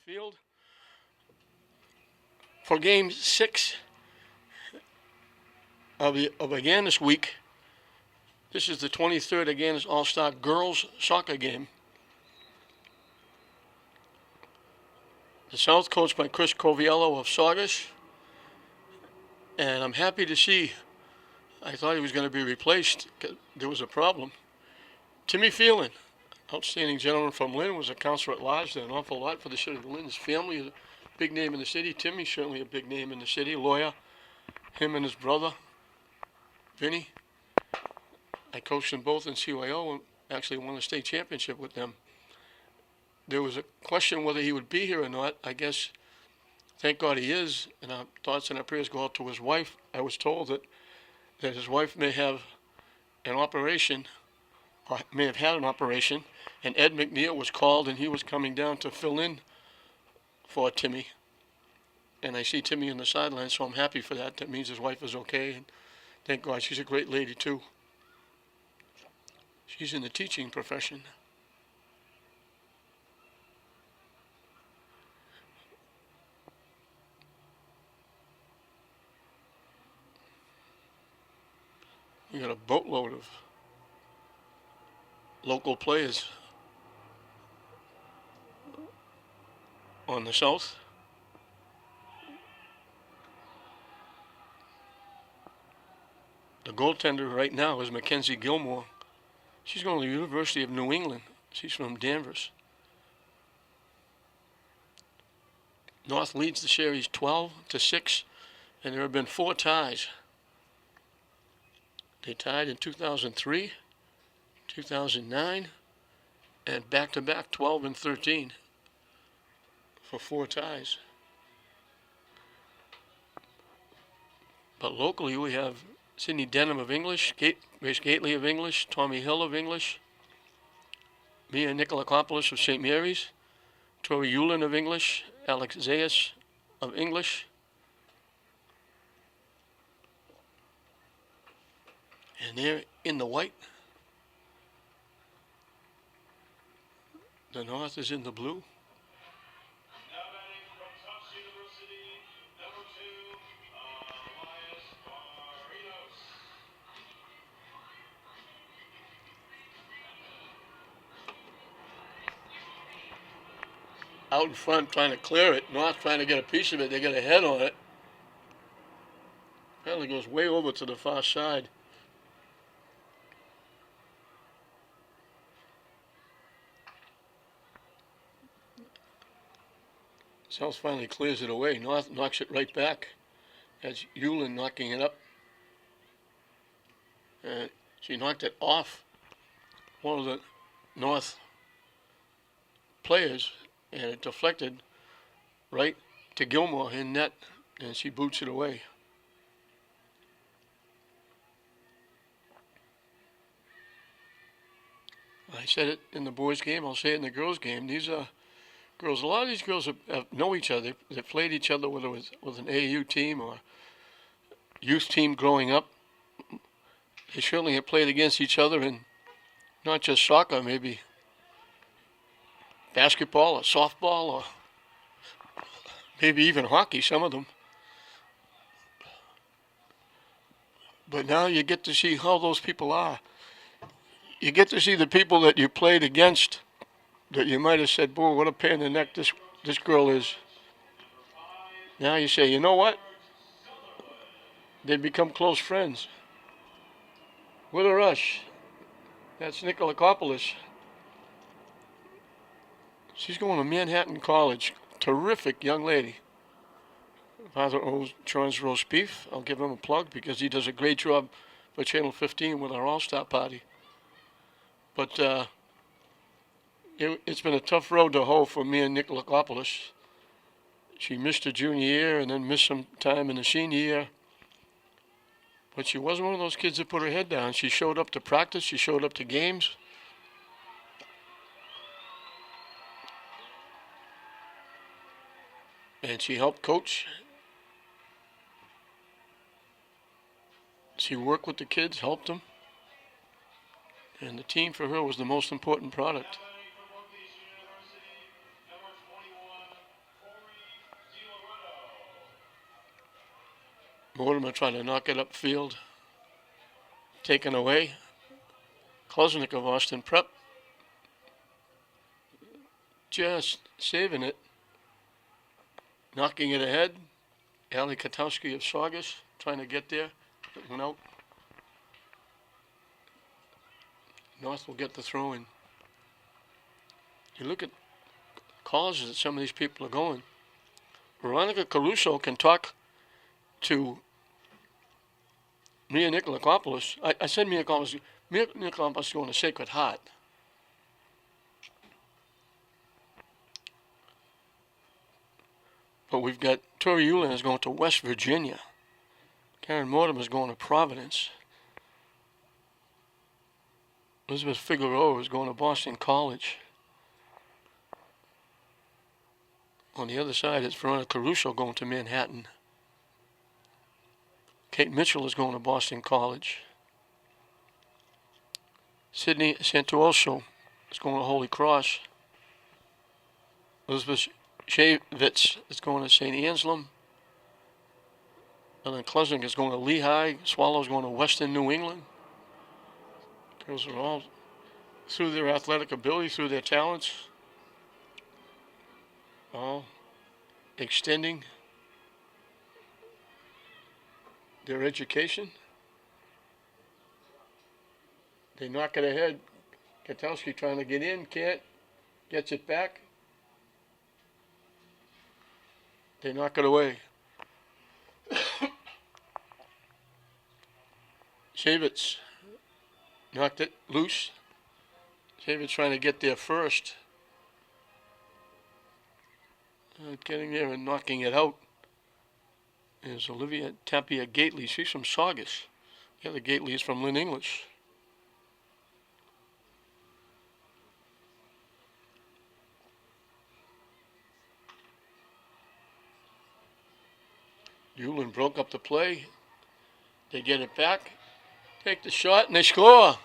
field for Game 6 of Agganis week. This is the 23rd Agganis All-Star Girls Soccer game. The South coached by Chris Coviello of Saugus. And I'm happy to see, I thought he was going to be replaced. There was a problem. Timmy Phelan, outstanding gentleman from Lynn, was a counselor at large. Did an awful lot for the city of Lynn. His family is a big name in the city. Timmy's certainly a big name in the city, lawyer. Him and his brother, Vinny. I coached them both in CYO and actually won the state championship with them. There was a question whether he would be here or not. I guess, thank God he is, and our thoughts and our prayers go out to his wife. I was told that his wife may have an operation, or may have had an operation, and Ed McNeil was called, and he was coming down to fill in for Timmy. And I see Timmy on the sideline, so I'm happy for that. That means his wife is okay, and thank God. She's a great lady, too. She's in the teaching profession. We got a boatload of local players on the south. The goaltender right now is Mackenzie Gilmore. She's going to the University of New England. She's from Danvers. North leads the series 12-6, and there have been 4 ties. They tied in 2003, 2009, and back-to-back 12 and 13 for 4 ties. But locally we have Sidney Denham of English, Grace Gately of English, Tommy Hill of English, Mia Nikolakopoulos of St. Mary's, Tori Yulin of English, Alex Zayas of English, and they're in the white. The North is in the blue. Out in front trying to clear it, North trying to get a piece of it. They get a head on it. Apparently goes way over to the far side. South finally clears it away. North knocks it right back. That's Yulin knocking it up. And she knocked it off one of the North players, and it deflected right to Gilmore in net, and she boots it away. I said it in the boys' game, I'll say it in the girls' game. These girls, a lot of these girls know each other. They played each other, whether it was with an AAU team or youth team growing up. They certainly have played against each other in not just soccer, maybe basketball or softball or maybe even hockey, some of them. But now you get to see how those people are. You get to see the people that you played against that you might have said, boy, what a pain in the neck this girl is. Now you say, you know what? They become close friends. With a rush. That's Nikolakopoulos. She's going to Manhattan College. Terrific young lady. Father owns Chorns roast beef. I'll give him a plug because he does a great job for Channel 15 with our All-Star party. But it's been a tough road to hoe for me and Nikolakopoulos. She missed her junior year and then missed some time in the senior year. But she wasn't one of those kids that put her head down. She showed up to practice. She showed up to games. And she helped coach. She worked with the kids, helped them. And the team for her was the most important product. Mortimer trying to knock it upfield. Taken away. Klesnik of Austin Prep just saving it. Knocking it ahead. Ali Katowski of Saugus trying to get there. It went out. North will get the throw in. You look at colleges that some of these people are going. Veronica Caruso can talk to Mia Nikolakopoulos. I said Mia Nikolakopoulos is going to Sacred Heart. But we've got Tori Ulan is going to West Virginia. Karen Mortimer is going to Providence. Elizabeth Figueroa is going to Boston College. On the other side, it's Veronica Caruso going to Manhattan. Kate Mitchell is going to Boston College. Sydney Santuoso is going to Holy Cross. Elizabeth Shavitz is going to St. Anselm. Ellen Klesnik is going to Lehigh. Swallow is going to Western New England. Girls are all, through their athletic ability, through their talents, all extending their education. They knock it ahead. Katowski trying to get in, can't, gets it back. They knock it away. Shavitz knocked it loose. Shavitz trying to get there first. Getting there and knocking it out is Olivia Tapia Gately. She's from Saugus. The other Gately is from Lynn English. Ulan broke up the play. They get it back, take the shot, and they score.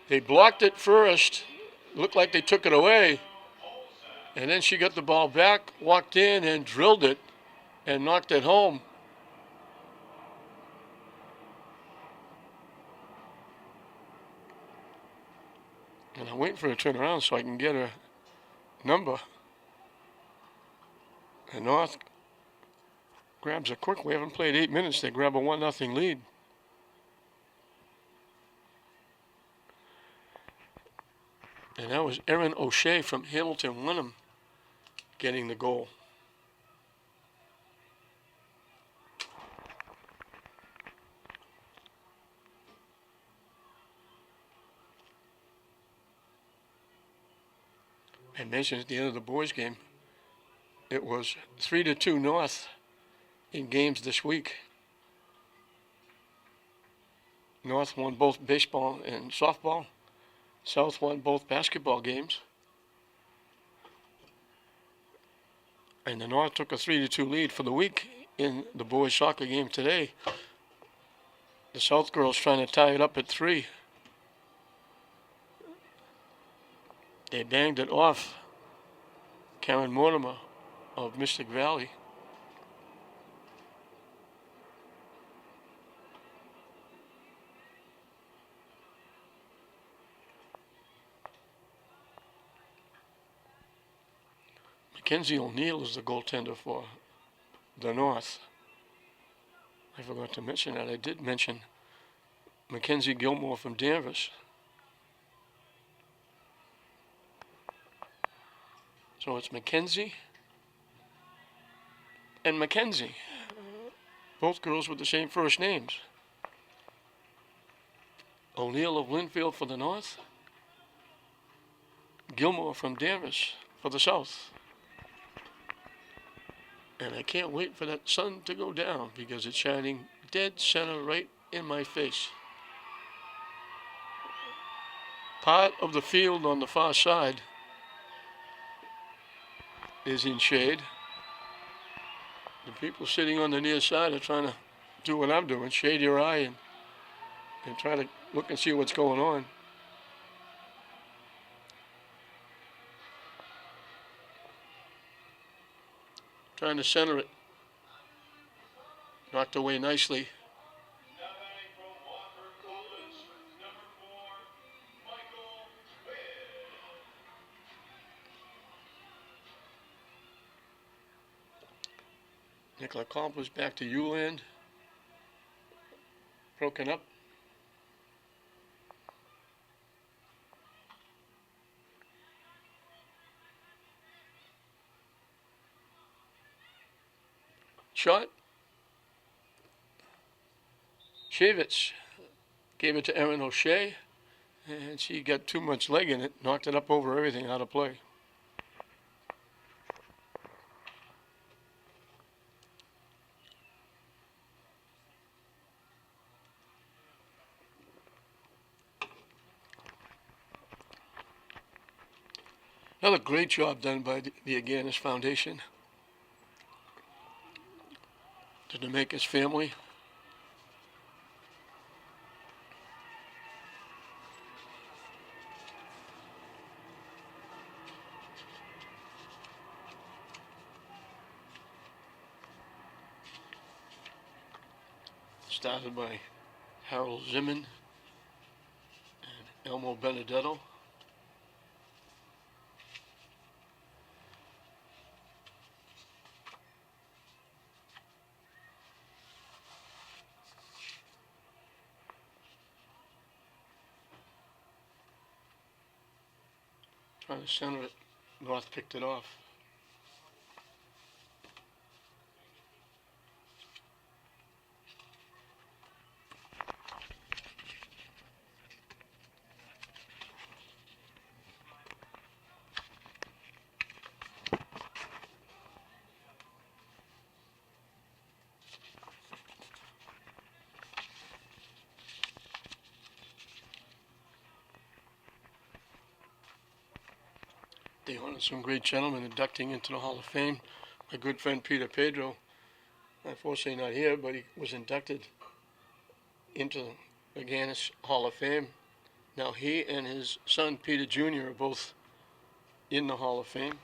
They blocked it first. Looked like they took it away. And then she got the ball back, walked in and drilled it and knocked it home. And I'm waiting for her to turn around so I can get her number. And North grabs it quick. We haven't played 8 minutes. They grab a 1-0 lead. And that was Erin O'Shea from Hamilton Wenham getting the goal. I mentioned at the end of the boys' game, it was 3-2 North in games this week. North won both baseball and softball. South won both basketball games. And the North took a 3-2 lead for the week in the boys' soccer game today. The South girls trying to tie it up at 3. They banged it off Karen Mortimer of Mystic Valley. Mackenzie O'Neill is the goaltender for the North. I forgot to mention that. I did mention Mackenzie Gilmore from Danvers. So it's Mackenzie and Mackenzie. Both girls with the same first names. O'Neill of Linfield for the North. Gilmore from Danvers for the South. And I can't wait for that sun to go down because it's shining dead center right in my face. Part of the field on the far side is in shade. The people sitting on the near side are trying to do what I'm doing, shade your eye and try to look and see what's going on. Trying to center it. Knocked away nicely. Nicola Compler's back to Uland. Broken up. Shot. Shavitz gave it to Erin O'Shea, and she got too much leg in it, knocked it up over everything out of play. Another great job done by the Agganis Foundation, the Demakis family. Started by Harold Zimmern and Elmo Benedetto. Trying to center it. North picked it off. They honored some great gentlemen inducting into the Hall of Fame. My good friend Peter Pedro, unfortunately not here, but he was inducted into the Agganis Hall of Fame. Now he and his son Peter Jr. are both in the Hall of Fame.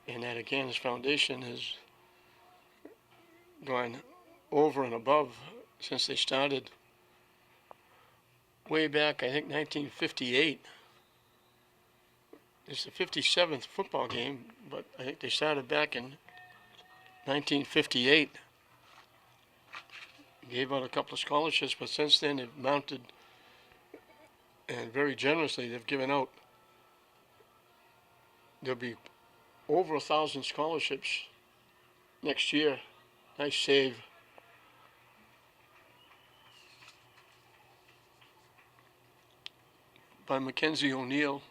And that Agganis Foundation has gone over and above since they started way back, I think 1958. It's the 57th football game, but I think they started back in 1958. Gave out a couple of scholarships, but since then they've mounted, and very generously they've given out. There'll be over 1,000 scholarships next year. Nice save. By Mackenzie O'Neill.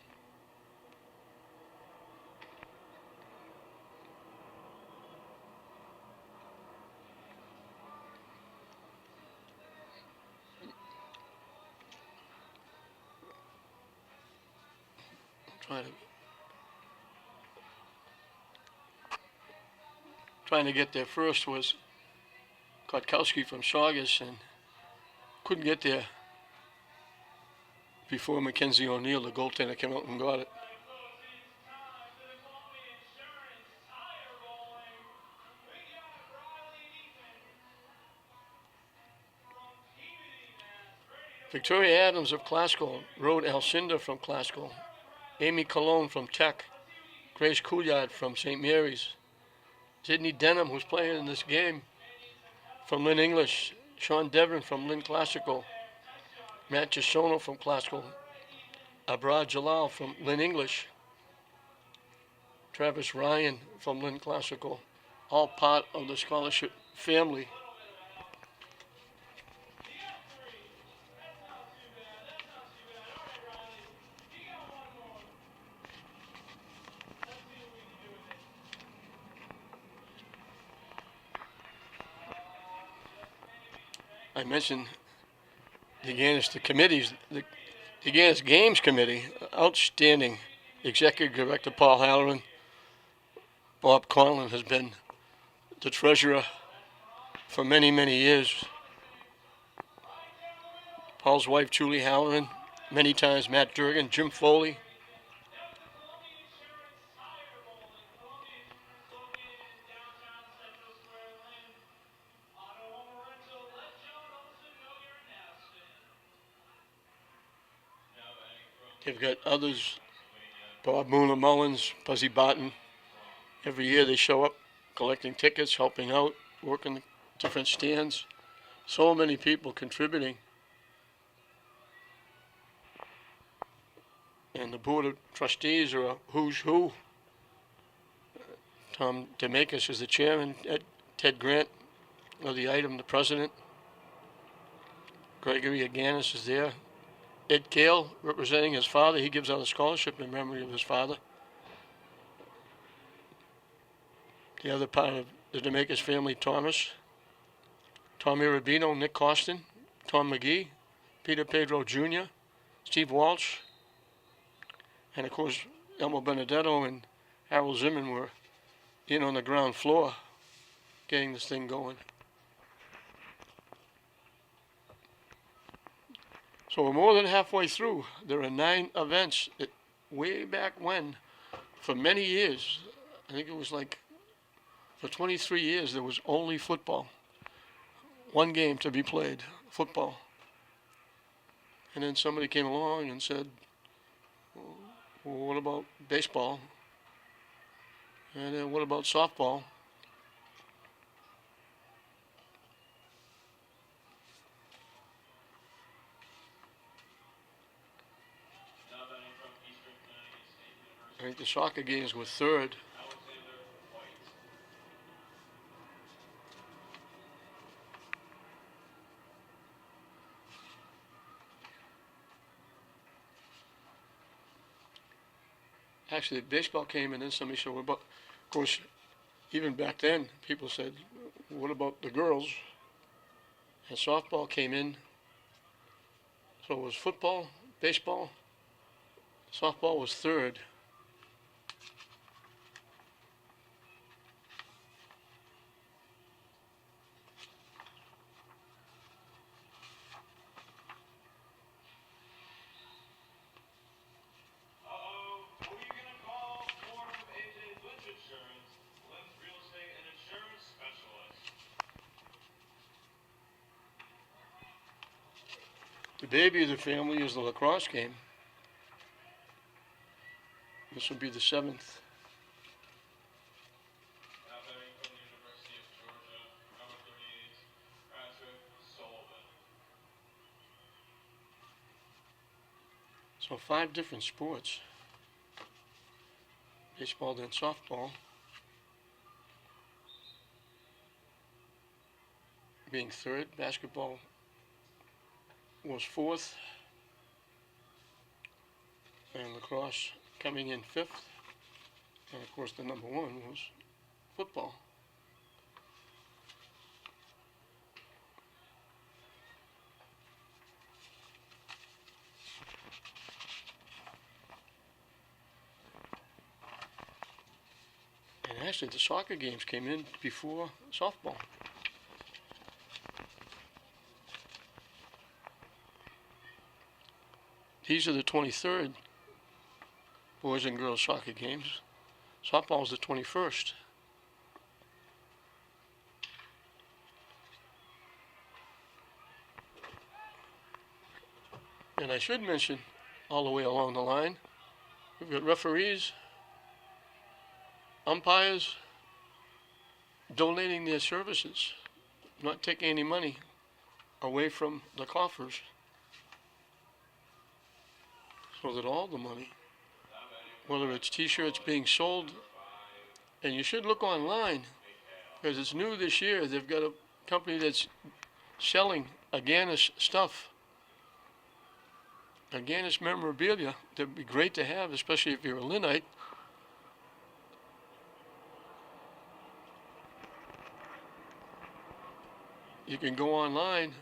Trying to get there first was Kotkowski from Saugus, and couldn't get there before Mackenzie O'Neill, the goaltender, came out and got it. Victoria Adams of Classical rode Alcinda from Classical, Amy Colon from Tech, Grace Couillard from St. Mary's, Sydney Denham, who's playing in this game, from Lynn English, Sean Devon from Lynn Classical, Matt Gisono from Classical, Abra Jalal from Lynn English, Travis Ryan from Lynn Classical, all part of the scholarship family. I mentioned the Agganis, the Agganis Games Committee, outstanding. Executive Director Paul Halloran, Bob Conlon has been the treasurer for many, many years. Paul's wife, Julie Halloran, many times Matt Durgan, Jim Foley. They've got others, Bob Mooner Mullins, Buzzy Barton. Every year they show up collecting tickets, helping out, working different stands. So many people contributing. And the Board of Trustees are a who's who. Tom DeMakis is the chairman. Ted Grant of the item, the president. Gregory Agganis is there. Ed Gale, representing his father, he gives out a scholarship in memory of his father. The other part of the DeMakis family, Thomas, Tom Irabino, Nick Costin, Tom McGee, Peter Pedro Jr., Steve Walsh, and of course Elmo Benedetto and Harold Zimmerman were in on the ground floor getting this thing going. So we're more than halfway through. There are 9 events. Way back when, for many years, I think it was like for 23 years, there was only football. One game to be played, football. And then somebody came along and said, well, what about baseball? And then what about softball? I think the soccer games were third. Actually, baseball came and then somebody said, what about, of course, even back then, people said, what about the girls? And softball came in. So it was football, baseball, softball was third. The baby of the family is the lacrosse game. This will be the 7th. So 5 different sports. Baseball, then softball. Being third, basketball was 4th, and lacrosse coming in 5th, and of course the number 1 was football. And actually the soccer games came in before softball. These are the 23rd boys and girls soccer games. Softball is the 21st. And I should mention, all the way along the line, we've got referees, umpires, donating their services, not taking any money away from the coffers, so that all the money, whether it's t-shirts being sold, and you should look online, because it's new this year. They've got a company that's selling Agganis stuff, Agganis memorabilia. That'd be great to have, especially if you're a Lynnite. You can go online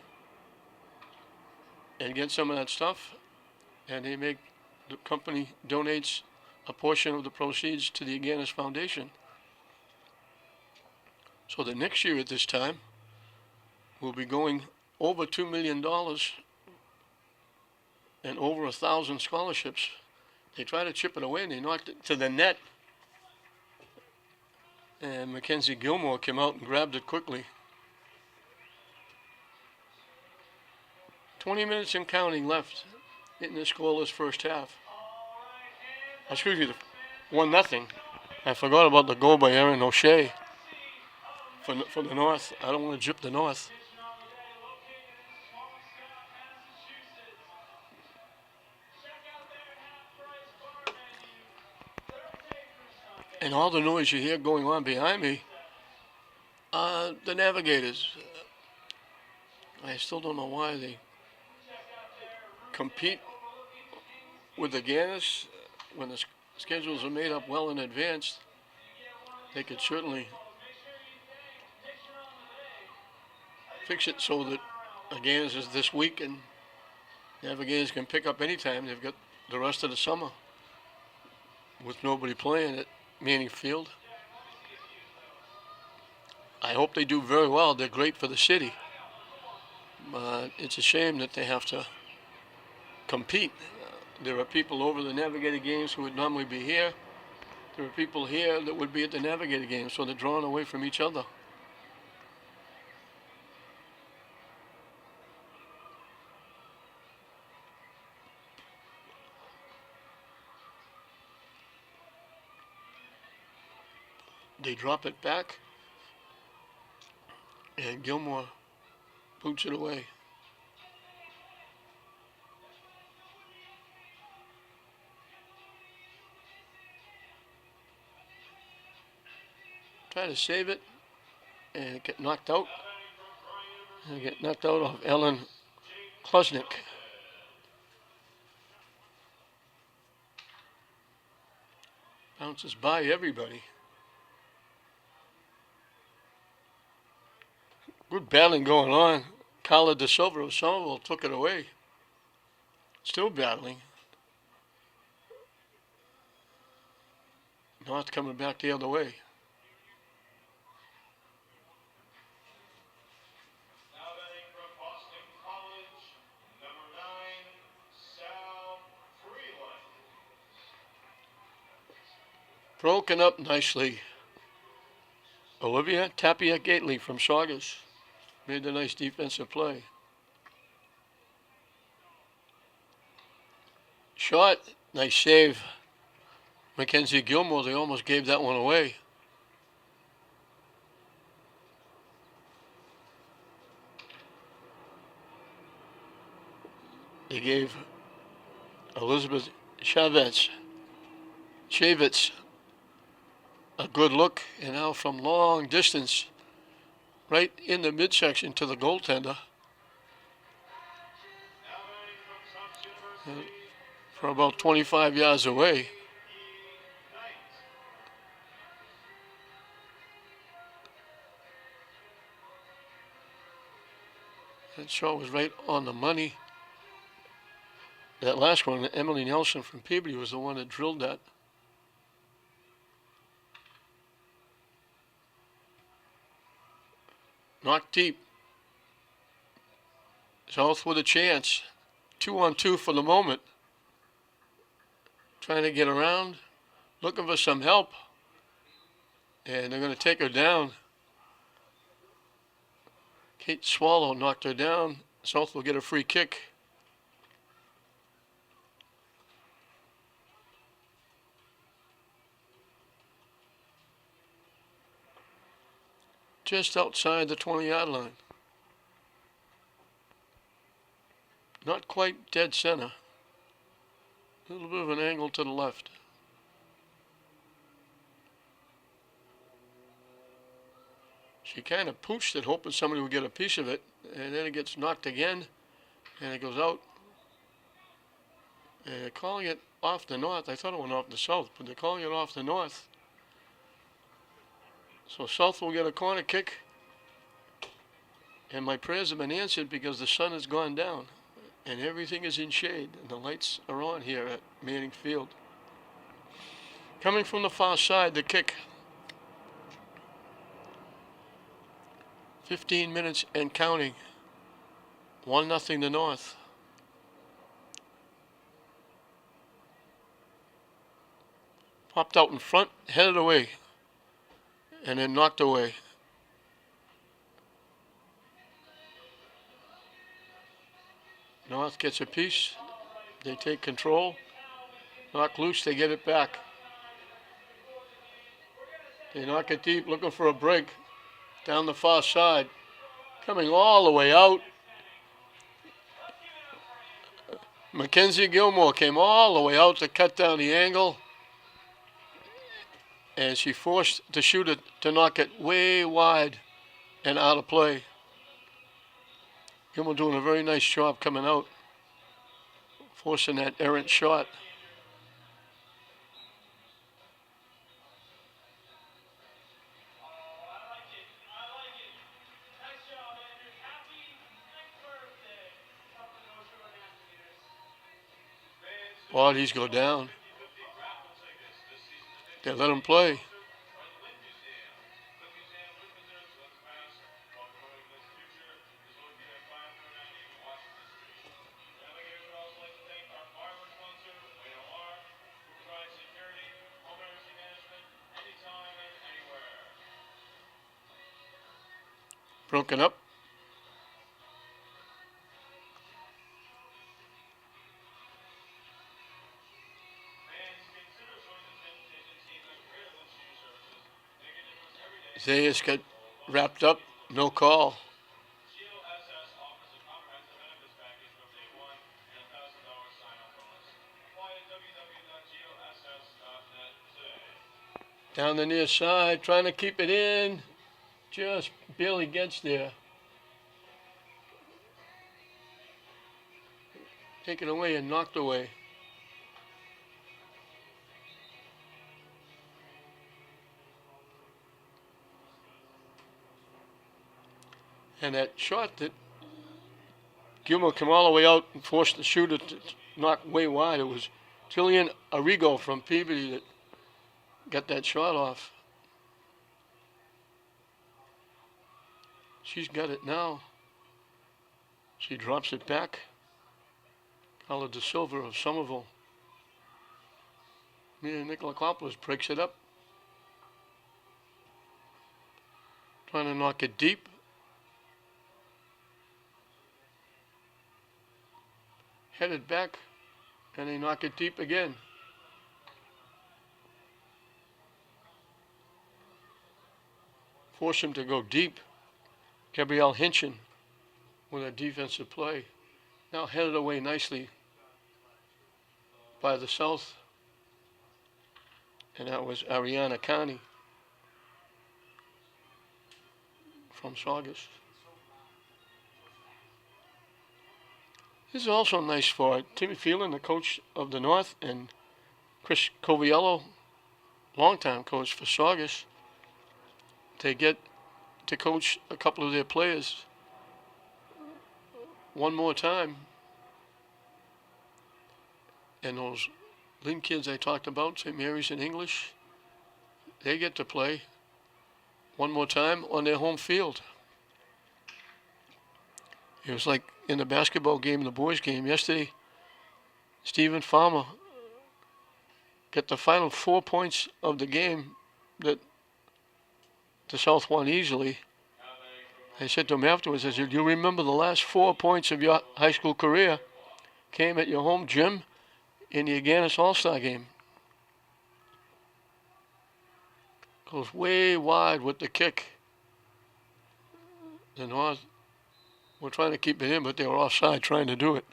and get some of that stuff, and the company donates a portion of the proceeds to the Agganis Foundation. So the next year at this time, we'll be going over $2 million and over 1,000 scholarships. They tried to chip it away and they knocked it to the net. And Mackenzie Gilmore came out and grabbed it quickly. 20 minutes and counting left in the scoreless first half. Excuse me, 1-0. I forgot about the goal by Aaron O'Shea for the North. I don't want to gyp the North. And all the noise you hear going on behind me, the Navigators. I still don't know why they compete with the Agganis when the schedules are made up well in advance. They could certainly fix it so that Agganis is this week and Navigators can pick up anytime. They've got the rest of the summer with nobody playing at Manning Field. I hope they do very well. They're great for the city. But it's a shame that they have to compete. There are people over the Navigator games who would normally be here. There are people here that would be at the Navigator games, so they're drawn away from each other. They drop it back, and Gilmore boots it away. Try to save it, and get knocked out. And get knocked out of Ellen Klusnick. Bounces by everybody. Good battling going on. Carla De Silva of Somerville took it away. Still battling. North coming back the other way. Broken up nicely. Olivia Tapia Gately from Saugus made the nice defensive play. Shot, nice save. Mackenzie Gilmore, they almost gave that one away. They gave Elizabeth Chavez a good look, and now from long distance, right in the midsection to the goaltender. For about 25 yards away. That shot was right on the money. That last one, Emily Nelson from Peabody, was the one that drilled that. Knocked deep. South with a chance. 2-on-2 for the moment. Trying to get around. Looking for some help. And they're going to take her down. Kate Swallow knocked her down. South will get a free kick. Just outside the 20-yard line. Not quite dead center. A little bit of an angle to the left. She kind of pooched it, hoping somebody would get a piece of it, and then it gets knocked again, and it goes out. And they're calling it off the north. I thought it went off the south, but they're calling it off the north. So South will get a corner kick. And my prayers have been answered because the sun has gone down. and everything is in shade, and the lights are on here at Manning Field. Coming from the far side, the kick. 15 minutes and counting. 1-0 to North. Popped out in front, headed away, and then knocked away. North gets a piece. They take control. Knock loose, they get it back. They knock it deep, looking for a break down the far side. Coming all the way out. Mackenzie Gilmore came all the way out to cut down the angle. And she forced the shooter to knock it way wide and out of play. Gilmore doing a very nice job coming out, forcing that errant shot. Bodies go down. They let him play. Broken up. Zayas got wrapped up, no call. Down the near side, trying to keep it in. Just barely gets there. Taken away and knocked away. And that shot that Gilmore came all the way out and forced the shooter to knock way wide. It was Jillian Arrigo from Peabody that got that shot off. She's got it now. She drops it back. Carla De Silva of Somerville. Mia Nicolakopoulos breaks it up. Trying to knock it deep. Headed back, and they knock it deep again. Force him to go deep. Gabrielle Hinchin with a defensive play. Now headed away nicely by the south. And that was Ariana Carney from Saugus. This is also nice for Timmy Phelan, the coach of the North, and Chris Coviello, longtime coach for Saugus. They get to coach a couple of their players one more time. And those Lynn kids I talked about, St. Mary's in English, they get to play one more time on their home field. It was like in the basketball game, the boys' game yesterday, Stephen Farmer got the final 4 points of the game that the South won easily. I said to him afterwards, I said, you remember the last 4 points of your high school career came at your home gym in the Agganis All-Star game. Goes way wide with the kick. The North were trying to keep it in, but they were offside trying to do it.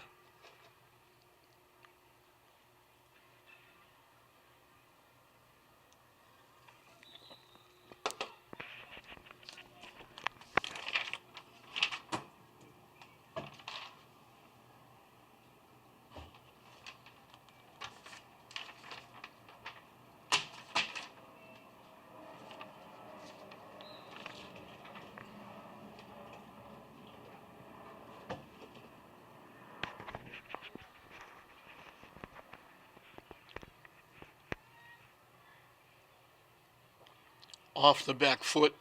off the back foot.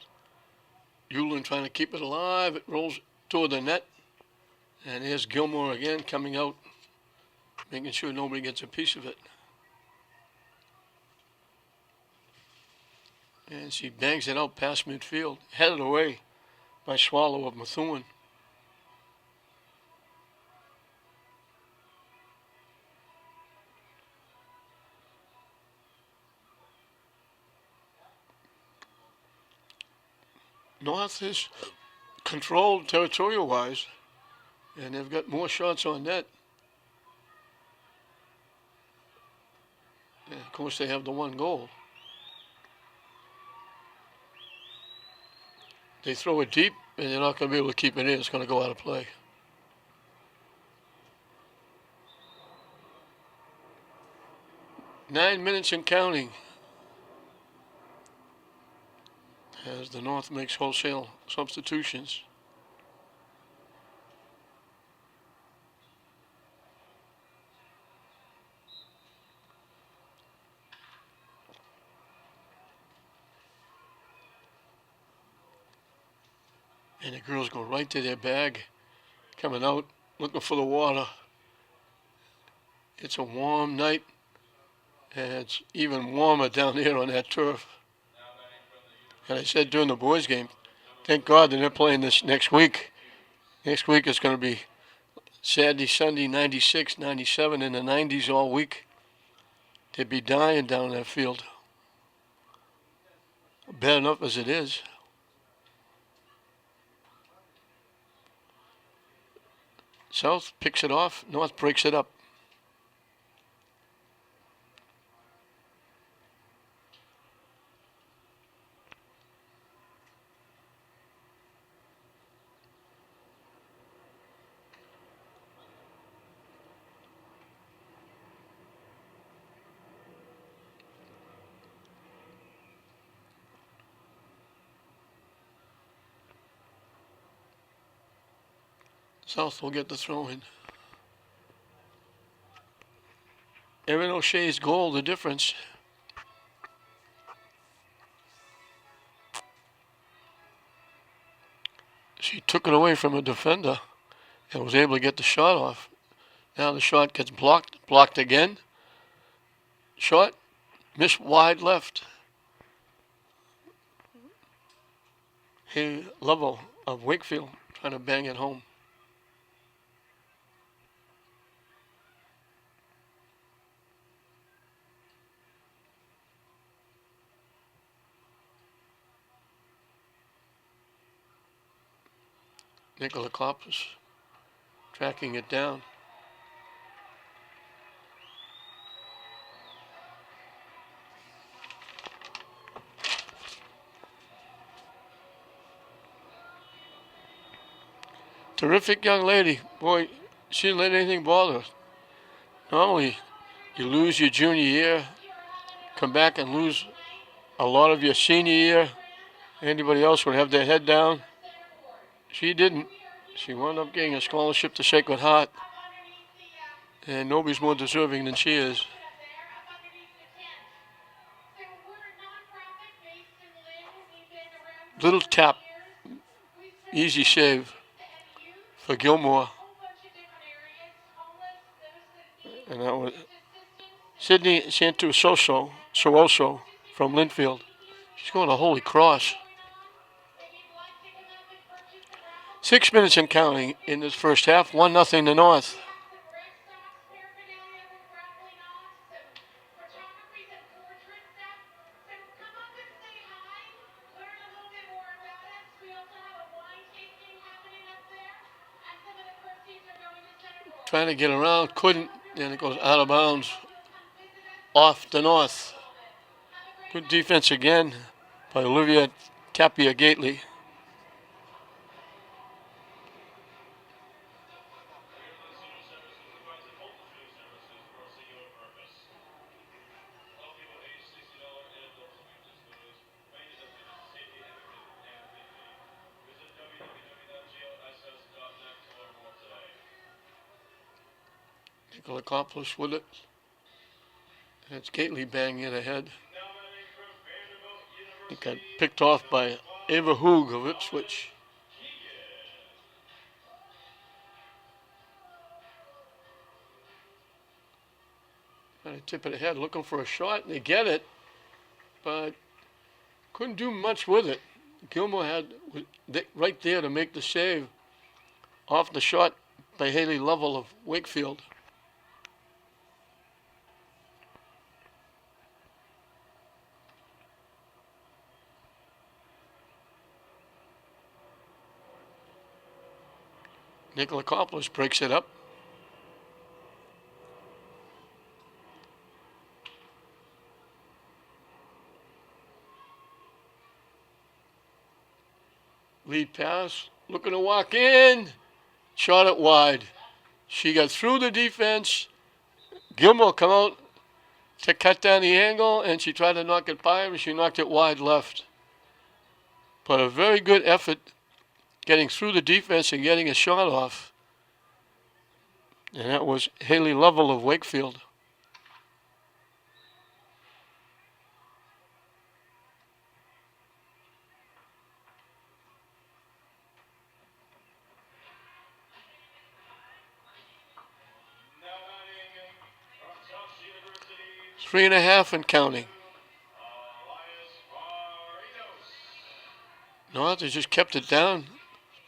Hewlin trying to keep it alive. It rolls toward the net. And here's Gilmore again coming out, making sure nobody gets a piece of it. And she bangs it out past midfield, headed away by Swallow of Methuen. North is controlled territorial-wise, and they've got more shots on net. And of course, they have the one goal. They throw it deep, and they're not going to be able to keep it in. It's going to go out of play. Nine minutes and counting as the North makes wholesale substitutions. And the girls go right to their bag, coming out, looking for the water. It's a warm night, and it's even warmer down here on that turf. And I said during the boys' game, thank God they're not playing this next week. Next week it's going to be Saturday, Sunday, 96, 97, in the 90s all week. They'd be dying down that field. Bad enough as it is. South picks it off. North breaks it up. South will get the throw in. Erin O'Shea's goal, the difference. She took it away from a defender and was able to get the shot off. Now the shot gets blocked again. Shot, missed wide left. Hey, Lovell of Wakefield trying to bang it home. Nicola Kloppus tracking it down. Terrific young lady. Boy, she didn't let anything bother her. Normally, you lose your junior year, come back and lose a lot of your senior year. Anybody else would have their head down. She didn't. She wound up getting a scholarship to Sacred Heart. And nobody's more deserving than she is. Little tap. Easy save for Gilmore. And that was Sydney Santusoso from Linfield. She's going to Holy Cross. 6 minutes and counting in this first half. 1-0 to North. Trying to get around, couldn't, and it goes out of bounds off the North. Good defense again by Olivia Tapia Gately. Accomplished with it. It's Gately banging it ahead. It got picked off by Ava Hoog of Ipswich. Trying to tip it ahead, looking for a shot, and they get it, but couldn't do much with it. Gilmore had right there to make the save off the shot by Haley Lovell of Wakefield. Nicola Coppolis breaks it up. Lead pass, looking to walk in, shot it wide. She got through the defense. Gilmore come out to cut down the angle, and she tried to knock it by him, and she knocked it wide left. But a very good effort getting through the defense and getting a shot off. And that was Haley Lovell of Wakefield. Three and a half and counting. North has just kept it down.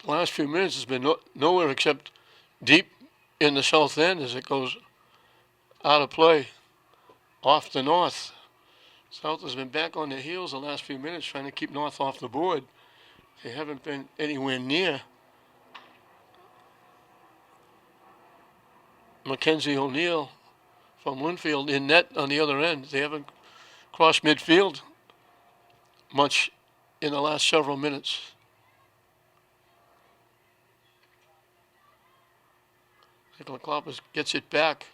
The last few minutes has been nowhere except deep in the south end as it goes out of play off the North. South has been back on their heels the last few minutes trying to keep North off the board. They haven't been anywhere near. Mackenzie O'Neill from Linfield in net on the other end. They haven't crossed midfield much in the last several minutes. Nicola Coppolis gets it back.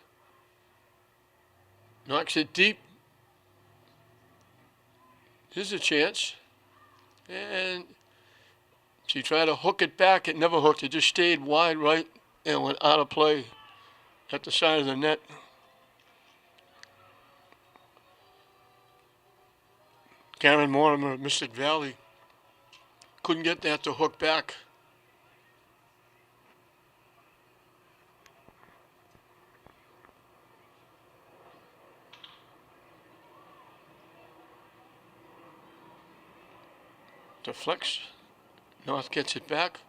Knocks it deep. Here's a chance. And she tried to hook it back. It never hooked. It just stayed wide right and went out of play at the side of the net. Karen Mortimer of Mystic Valley couldn't get that to hook back. Deflects. North gets it back.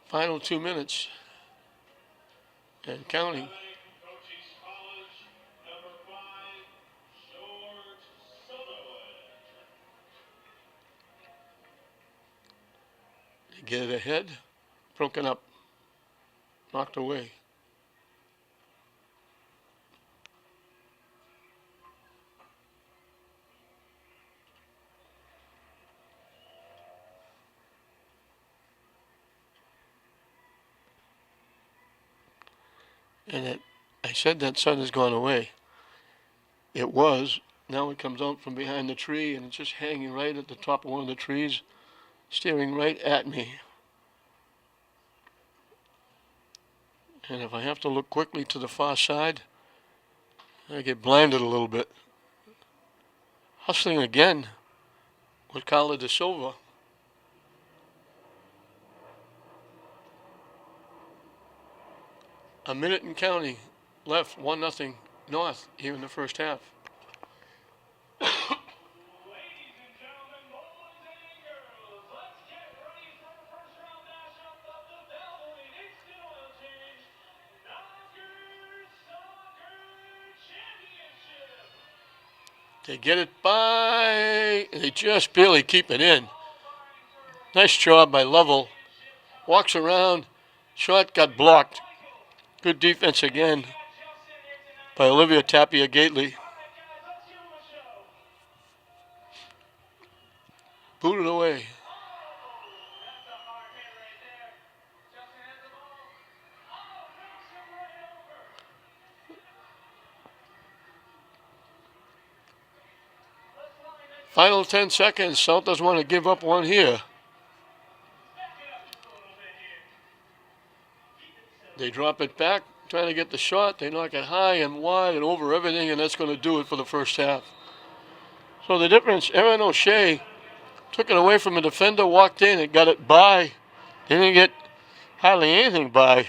Final 2 minutes. And counting. They get it ahead. Broken up. Knocked away. And I said that sun has gone away. It was. Now it comes out from behind the tree and it's just hanging right at the top of one of the trees, staring right at me. And if I have to look quickly to the far side, I get blinded a little bit. Hustling again with Carla De Silva. A minute and counting left, 1-0 North here in the first half. They get it by, they just barely keep it in. Nice job by Lovell. Walks around, shot got blocked. Good defense again by Olivia Tapia Gately. Booted away. Final 10 seconds. South doesn't want to give up one here. They drop it back trying to get the shot. They knock it high and wide and over everything, and that's going to do it for the first half. So the difference, Aaron O'Shea took it away from a defender, walked in and got it by. They didn't get hardly anything by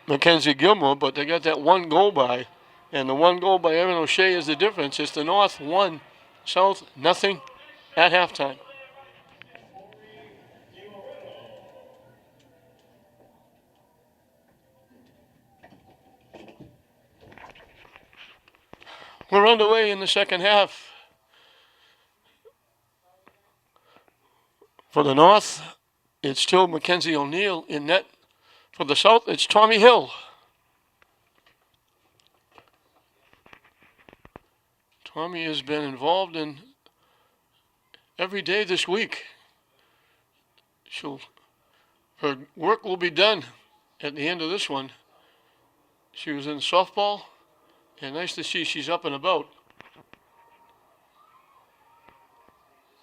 Mackenzie Gilmore, but they got that one goal by. And the one goal by Aaron O'Shea is the difference. It's the North 1, South nothing at halftime. We're underway in the second half. For the North, it's still Mackenzie O'Neill in net. For the South, it's Tommy Hill. Tommy has been involved in every day this week. Her work will be done at the end of this one. She was in softball, and nice to see she's up and about.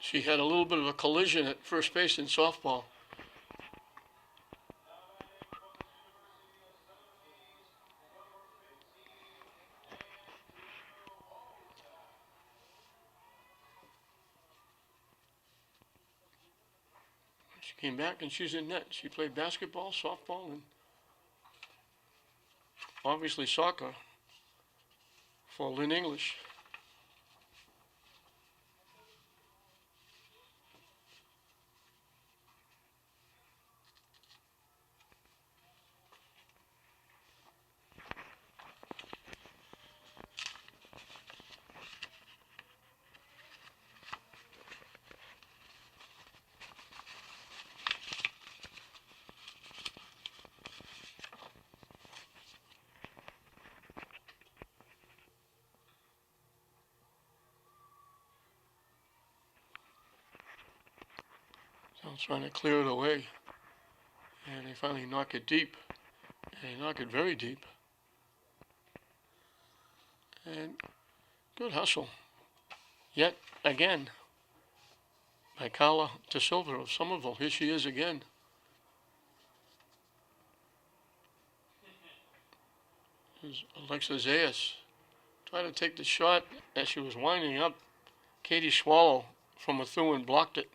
She had a little bit of a collision at first base in softball. She came back and she's in net. She played basketball, softball, and obviously soccer for Lynn English. So trying to clear it away. And they finally knock it deep. And they knock it very deep. And good hustle. Yet again by Carla DeSilva of Somerville. Here she is again. Here's Alexa Zayas. Tried to take the shot as she was winding up. Katie Swallow from a through and blocked it.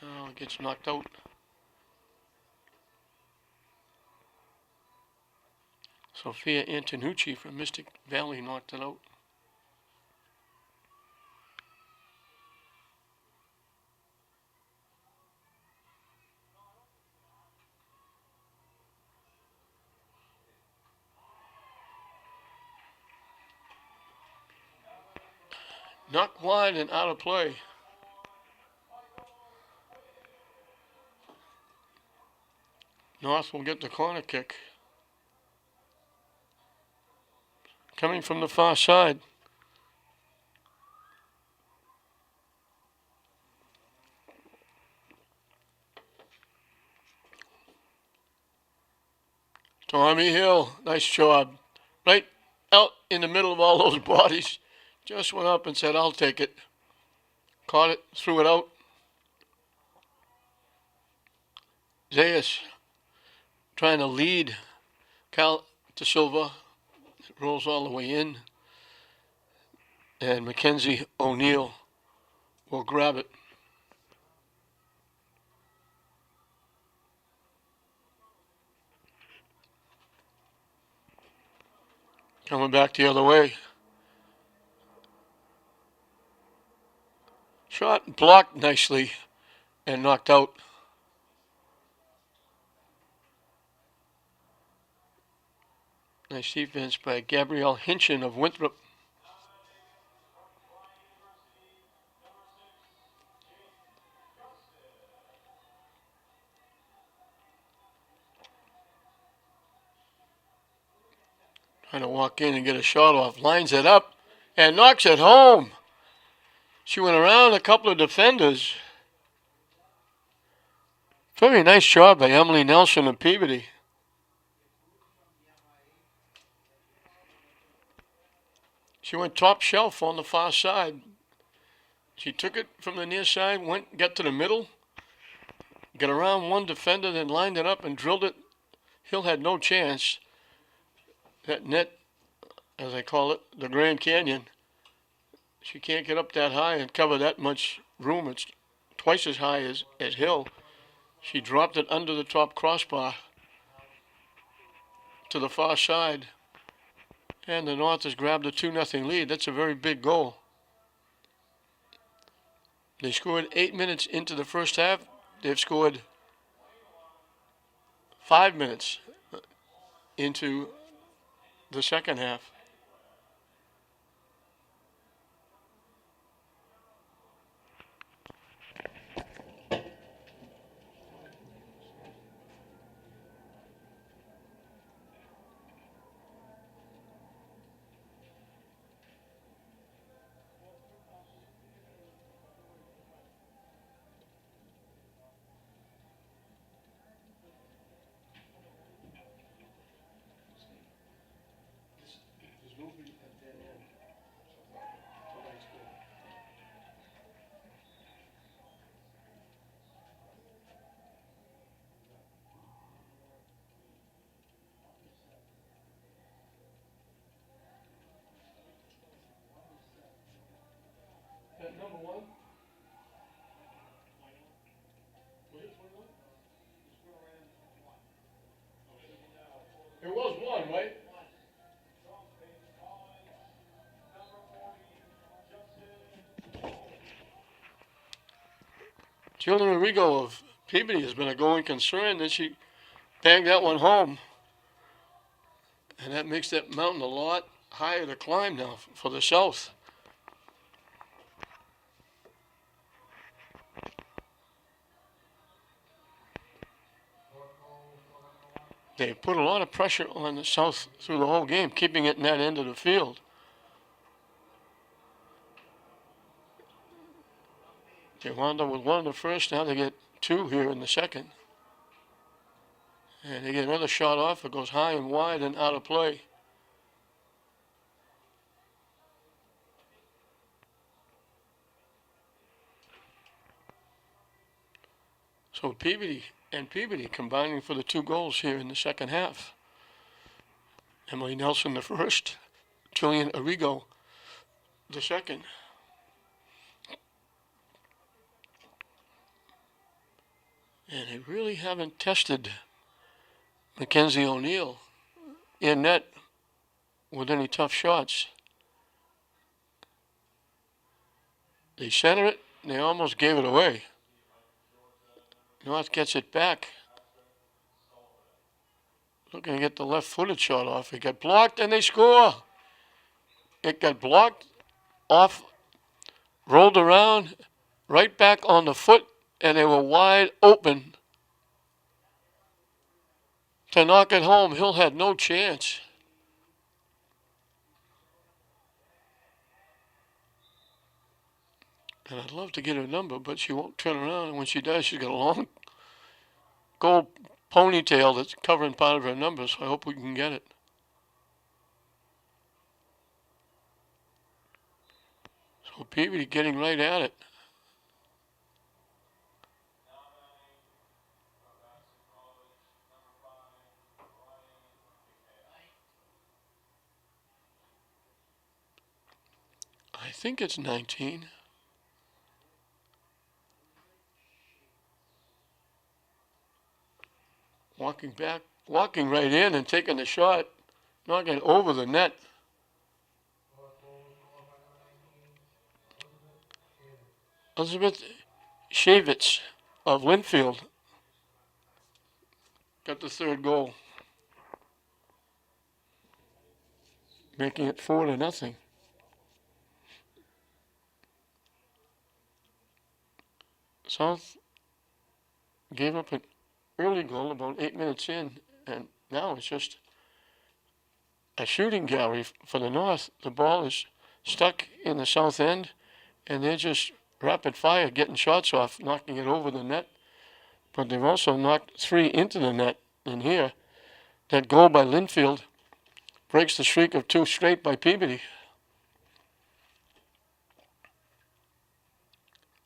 Now it gets knocked out. Sophia Antonucci from Mystic Valley knocked it out. Knocked wide and out of play. North will get the corner kick. Coming from the far side. Tommy Hill, nice job. Right out in the middle of all those bodies. Just went up and said, I'll take it. Caught it, threw it out. Zayas trying to lead Cal DeSilva. It rolls all the way in. And Mackenzie O'Neill will grab it. Coming back the other way. Shot blocked nicely and knocked out. Nice defense by Gabrielle Hinchin of Winthrop. Trying to walk in and get a shot off. Lines it up and knocks it home. She went around a couple of defenders. Very nice job by Emily Nelson of Peabody. She went top shelf on the far side. She took it from the near side, got to the middle, got around one defender, then lined it up and drilled it. Hill had no chance. That net, as I call it, the Grand Canyon, she can't get up that high and cover that much room. It's twice as high as Hill. She dropped it under the top crossbar to the far side. And the North has grabbed a 2-0 lead. That's a very big goal. They scored 8 minutes into the first half. They've scored 5 minutes into the second half. Number one. It was one, right? Jillian Arrigo of Peabody has been a going concern, and she banged that one home. And that makes that mountain a lot higher to climb now for the South. They put a lot of pressure on the South through the whole game, keeping it in that end of the field. They wound up with one in the first, now they get two here in the second. And they get another shot off, it goes high and wide and out of play. So Peabody combining for the 2 goals here in the second half. Emily Nelson the first, Jillian Arrigo the second. And they really haven't tested Mackenzie O'Neill in net with any tough shots. They center it, and they almost gave it away. North gets it back. Looking to get the left-footed shot off. It got blocked, and they score. It got blocked off, rolled around, right back on the foot, and they were wide open to knock it home. Hill had no chance. And I'd love to get her number, but she won't turn around. And when she does, she's got a long gold ponytail that's covering part of her number, so I hope we can get it. So Peabody getting right at it. I think it's 19. Walking right in and taking the shot, knocking it over the net. Elizabeth Shavitz of Linfield got the 3rd goal, making it 4-0. South gave up an early goal about 8 minutes in, and now it's just a shooting gallery for the North. The ball is stuck in the south end, and they're just rapid fire getting shots off, knocking it over the net. But they've also knocked 3 into the net in here. That goal by Linfield breaks the streak of 2 straight by Peabody.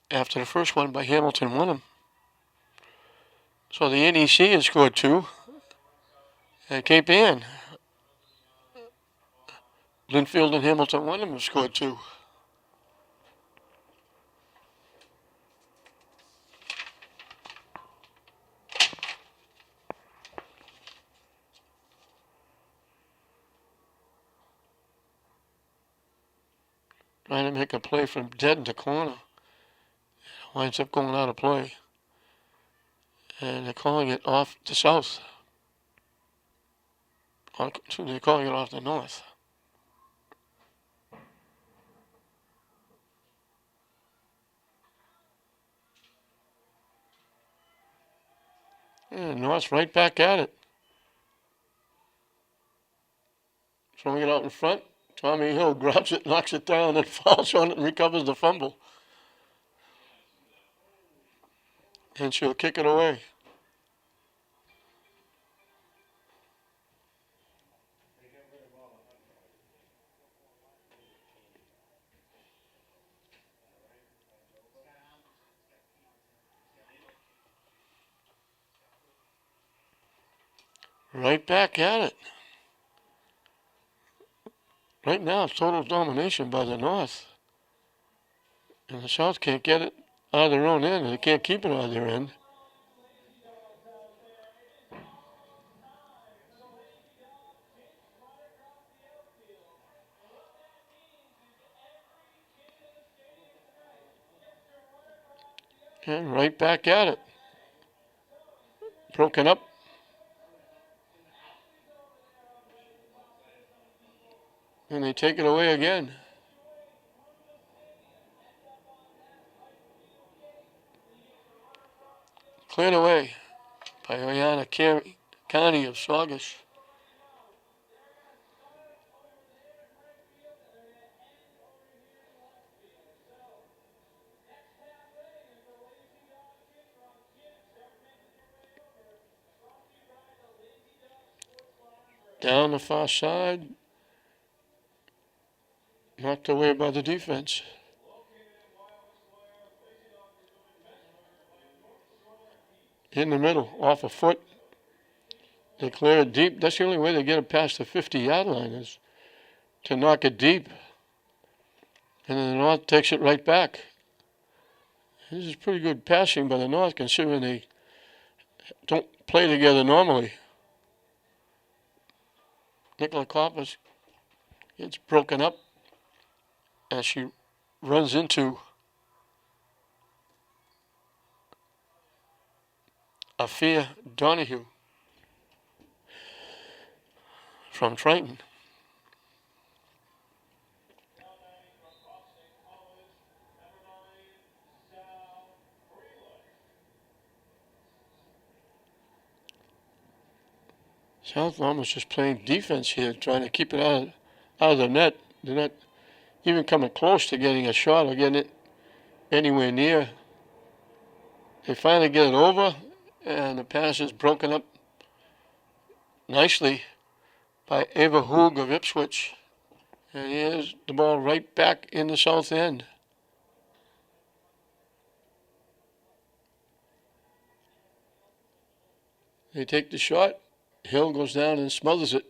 After the first one by Hamilton Wenham. So the NEC has scored 2. And Cape Ann, Linfield and Hamilton Wenham have scored 2. Trying to make a play from dead in the corner. Winds up going out of play. And they're calling it off the south. They're calling it off the north. And North's right back at it. Throwing it out in front. Tommy Hill grabs it, knocks it down, and falls on it and recovers the fumble. And she'll kick it away. Right back at it. Right now, it's total domination by the North. And the South can't get it out of their own end. They can't keep it out of their end. And right back at it. Broken up. And they take it away again. Cleared away by Ariana Connie of Saugus. Down the far side. Knocked away by the defense. In the middle, off a foot. They clear it deep. That's the only way they get it past the 50-yard line is to knock it deep. And then the North takes it right back. This is pretty good passing by the North considering they don't play together normally. Nicola Coppers gets broken up as she runs into Afia Donahue from Triton. South almost just playing defense here, trying to keep it out of the net. They're not even coming close to getting a shot or getting it anywhere near. They finally get it over, and the pass is broken up nicely by Ava Hoog of Ipswich. And here's the ball right back in the south end. They take the shot. Hill goes down and smothers it.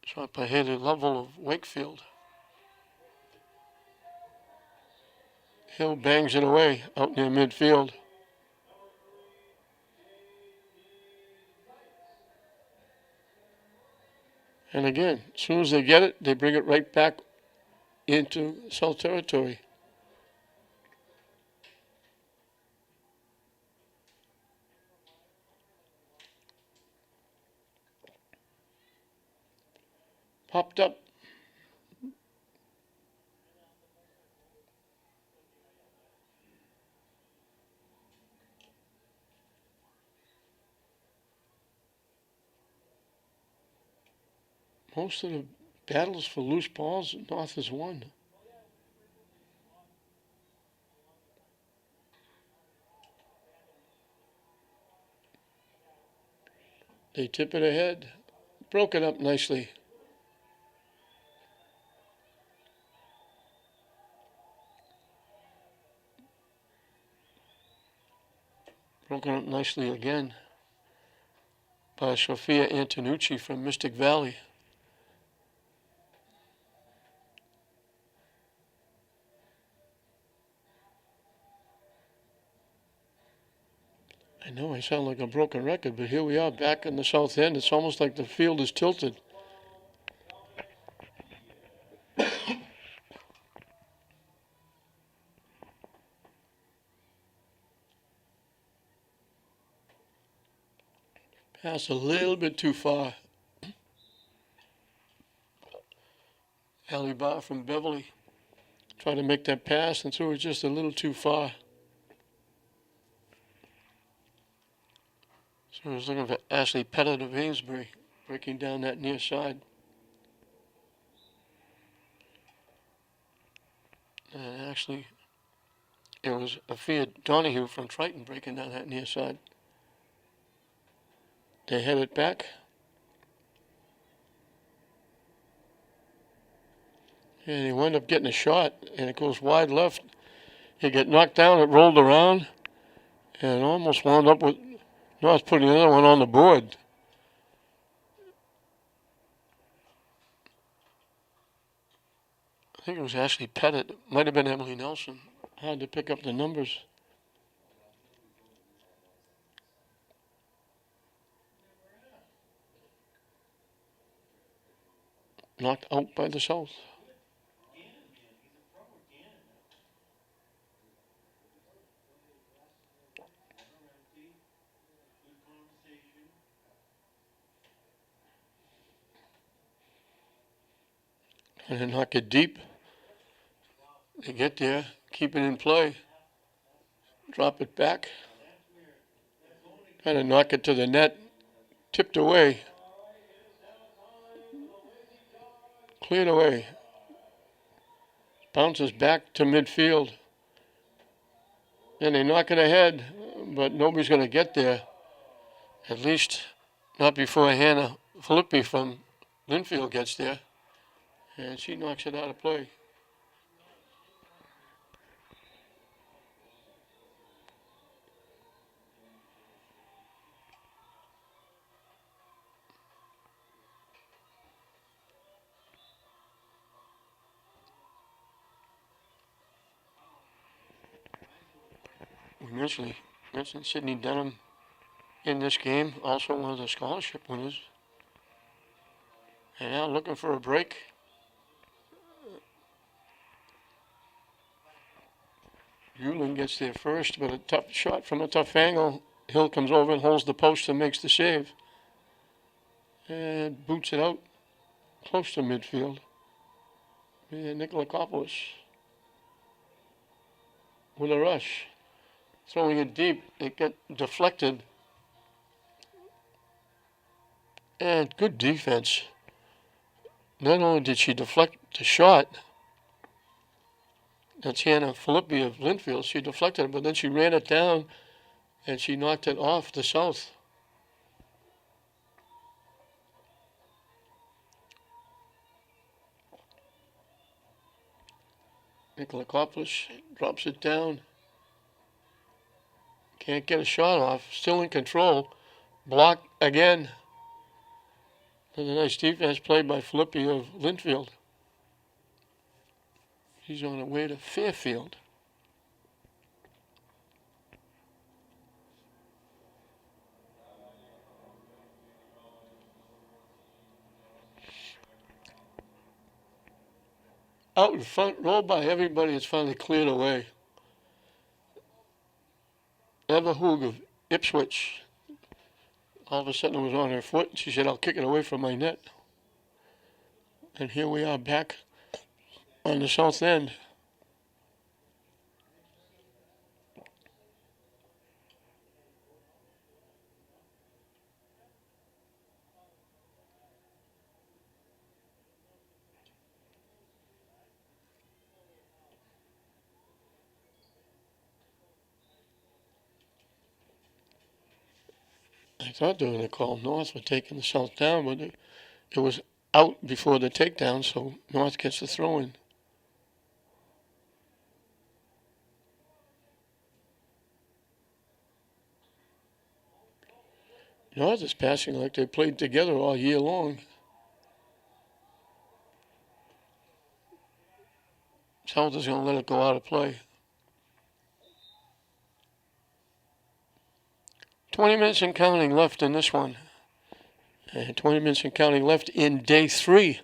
Shot by Haley Lovell of Wakefield. Hill bangs it away out near midfield. And again, as soon as they get it, they bring it right back into South territory. Popped up. Most of the battles for loose balls, North has won. They tip it ahead. Broke it up nicely. Broken up nicely again by Sophia Antonucci from Mystic Valley. I know I sound like a broken record, but here we are back in the south end. It's almost like the field is tilted. Pass a little bit too far. Allie Barr from Beverly tried to make that pass and threw it just a little too far. So I was looking for Ashley Pettit of Amesbury breaking down that near side. And actually, it was Afia Donahue from Triton breaking down that near side. They head it back. And he wound up getting a shot, and it goes wide left. He got knocked down, it rolled around, and almost wound up with North putting the other one on the board. I think it was Ashley Pettit. It might have been Emily Nelson. Hard to pick up the numbers. Knocked out by the South. And then knock it deep. They get there, keep it in play, drop it back, try to knock it to the net, tipped away, cleared away, bounces back to midfield. Then they knock it ahead, but nobody's going to get there, at least not before Hannah Filippi from Linfield gets there, and she knocks it out of play. We mentioned Sydney Denham in this game, also one of the scholarship winners. And now looking for a break. Hewlin gets there first, but a tough shot from a tough angle. Hill comes over and holds the post and makes the save. And boots it out close to midfield. And Nikolakopoulos with a rush. Throwing it deep, it got deflected. And good defense. Not only did she deflect the shot, that's Hannah Filippi of Linfield, she deflected it, but then she ran it down and she knocked it off the South. Nikolakopoulos drops it down. Can't get a shot off. Still in control. Blocked again. And a nice defense played by Filippi of Linfield. He's on the way to Fairfield. Out in front, rolled by everybody, it's finally cleared away. Eva Hoog of Ipswich. All of a sudden it was on her foot. She said, I'll kick it away from my net. And here we are back on the south end. I thought they were going to call North for taking the South down, but it was out before the takedown, so North gets the throw in. North is passing like they played together all year long. South is going to let it go out of play. 20 minutes and counting left in this one. And 20 minutes and counting left in day 3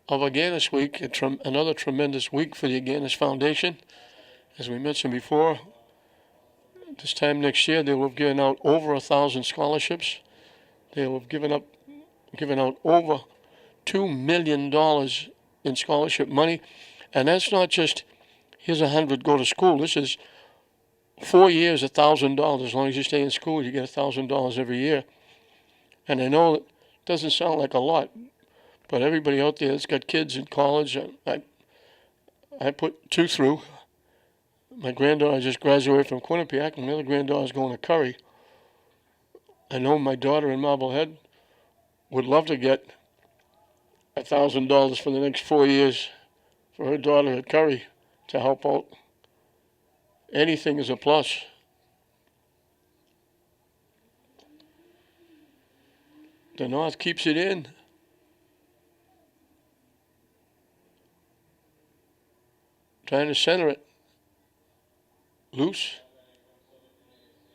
of Agganis week. Another tremendous week for the Agganis Foundation. As we mentioned before, this time next year they will have given out over 1,000 scholarships. They will have given out over $2 million in scholarship money. And that's not just, here's 100, go to school. This is 4 years, $1,000. As long as you stay in school, you get $1,000 every year. And I know it doesn't sound like a lot, but everybody out there that's got kids in college, I put 2 through. My granddaughter just graduated from Quinnipiac, and my other granddaughter's going to Curry. I know my daughter in Marblehead would love to get $1,000 for the next 4 years for her daughter at Curry to help out. Anything is a plus. The North keeps it in. Trying to center it. Loose.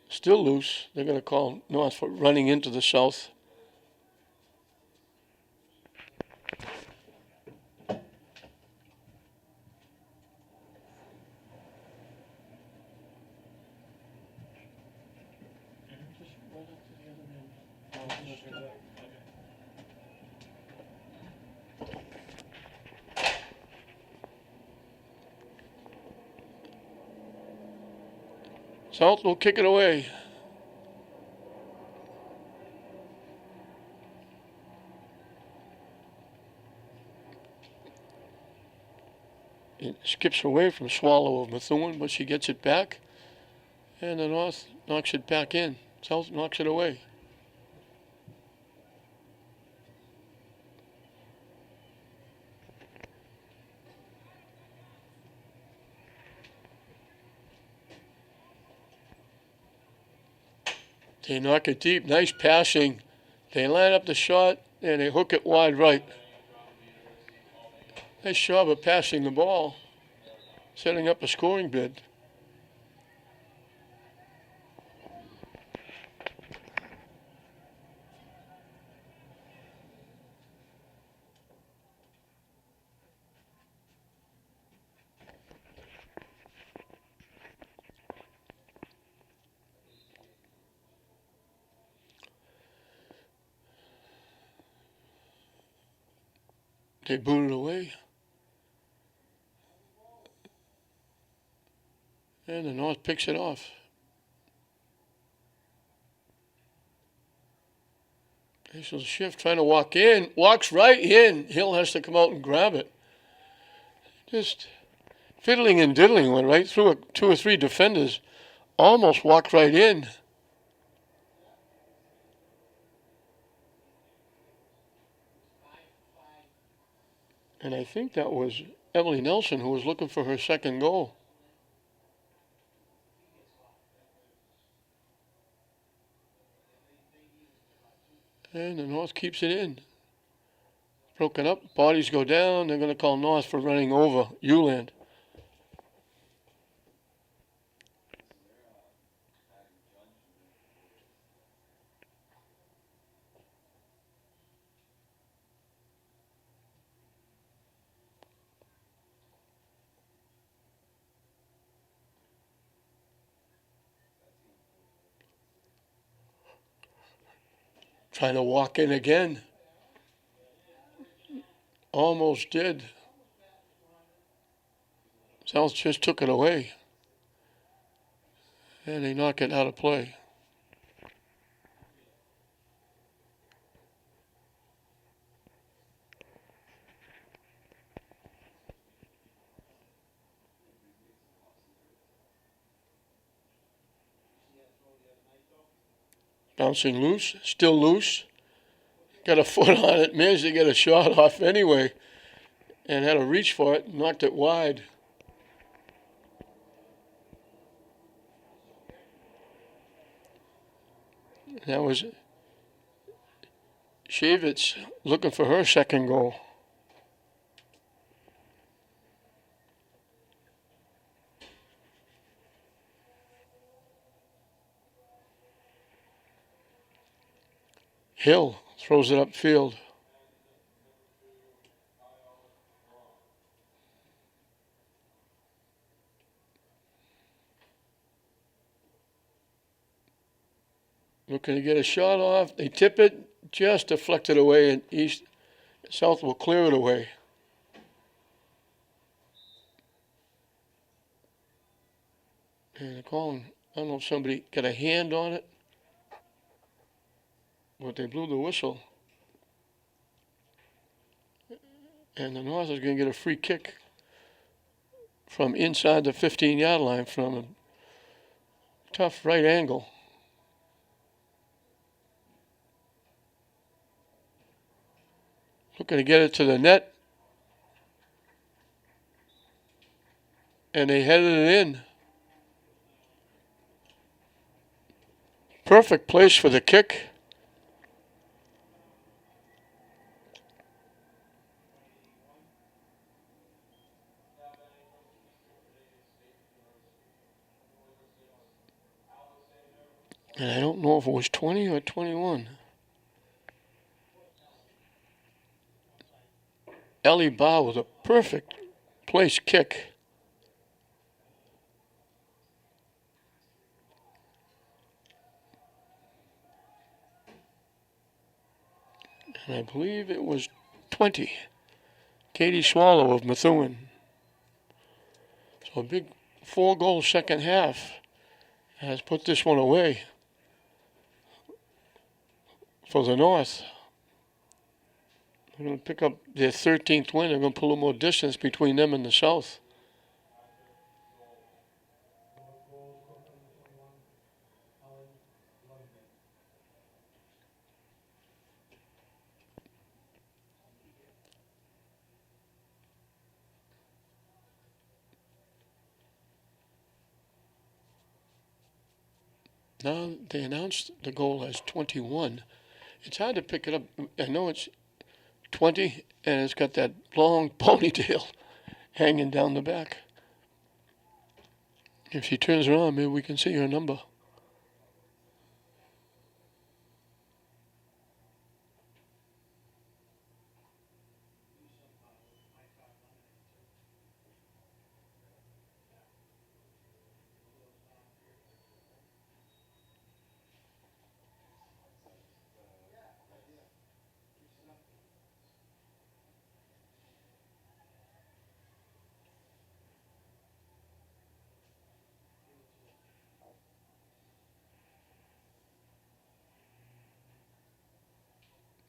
Still loose. They're going to call North for running into the South. South will kick it away. It skips away from Swallow of Methuen, but she gets it back. And the North knocks it back in. South knocks it away. They knock it deep. Nice passing. They line up the shot, and they hook it wide right. Nice job of passing the ball, setting up a scoring bid. They boot it away. And the North picks it off. Nice little shift, trying to walk in. Walks right in. Hill has to come out and grab it. Just fiddling and diddling, went right through 2 or 3 defenders. Almost walked right in. And I think that was Emily Nelson who was looking for her second goal. And the North keeps it in. Broken up, bodies go down. They're going to call North for running over Uland. Trying to walk in again. Almost did. South just took it away. And they knock it out of play. Bouncing loose, still loose. Got a foot on it, managed to get a shot off anyway. And had a reach for it, knocked it wide. That was Shavitz looking for her second goal. Hill throws it upfield. Looking to get a shot off. They tip it, just deflected away, and South will clear it away. And they're calling, I don't know if somebody got a hand on it, but they blew the whistle. And the North is going to get a free kick from inside the 15-yard line from a tough right angle. Looking to get it to the net. And they headed it in. Perfect place for the kick. And I don't know if it was 20 or 21. Ellie Ba with a perfect place kick. And I believe it was 20. Katie Swallow of Methuen. So a big 4-goal second half has put this one away for the North. They're going to pick up their 13th win. They're going to pull a little more distance between them and the South. Now they announced the goal as 21. It's hard to pick it up. I know it's 20, and it's got that long ponytail hanging down the back. If she turns around, maybe we can see her number.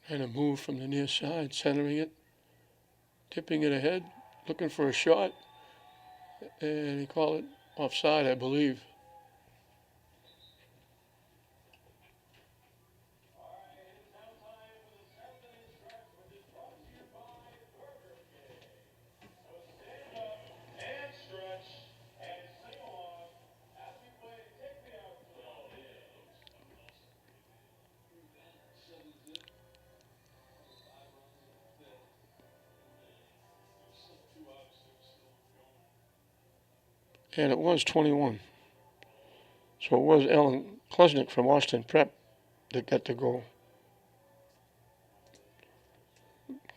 And a move from the near side, centering it, tipping it ahead, looking for a shot, and he called it offside, I believe. And it was 21. So it was Ellen Klesnick from Austin Prep that got the goal.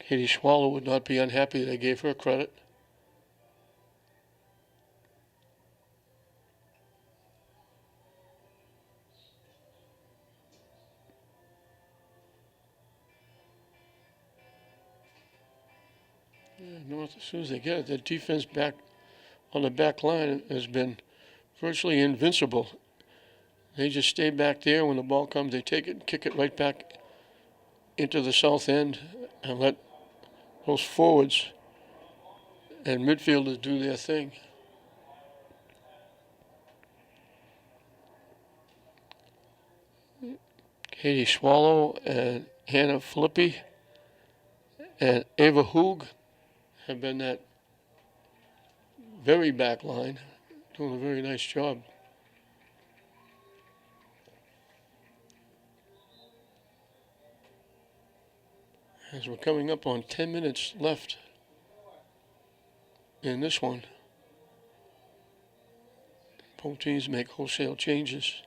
Katie Swallow would not be unhappy they gave her credit. Yeah, North, as soon as they get it, the defense back on the back line has been virtually invincible. They just stay back there. When the ball comes, they take it and kick it right back into the south end and let those forwards and midfielders do their thing. Katie Swallow and Hannah Filippi and Ava Hoog have been that very back line, doing a very nice job. As we're coming up on 10 minutes left in this one. Both teams make wholesale changes.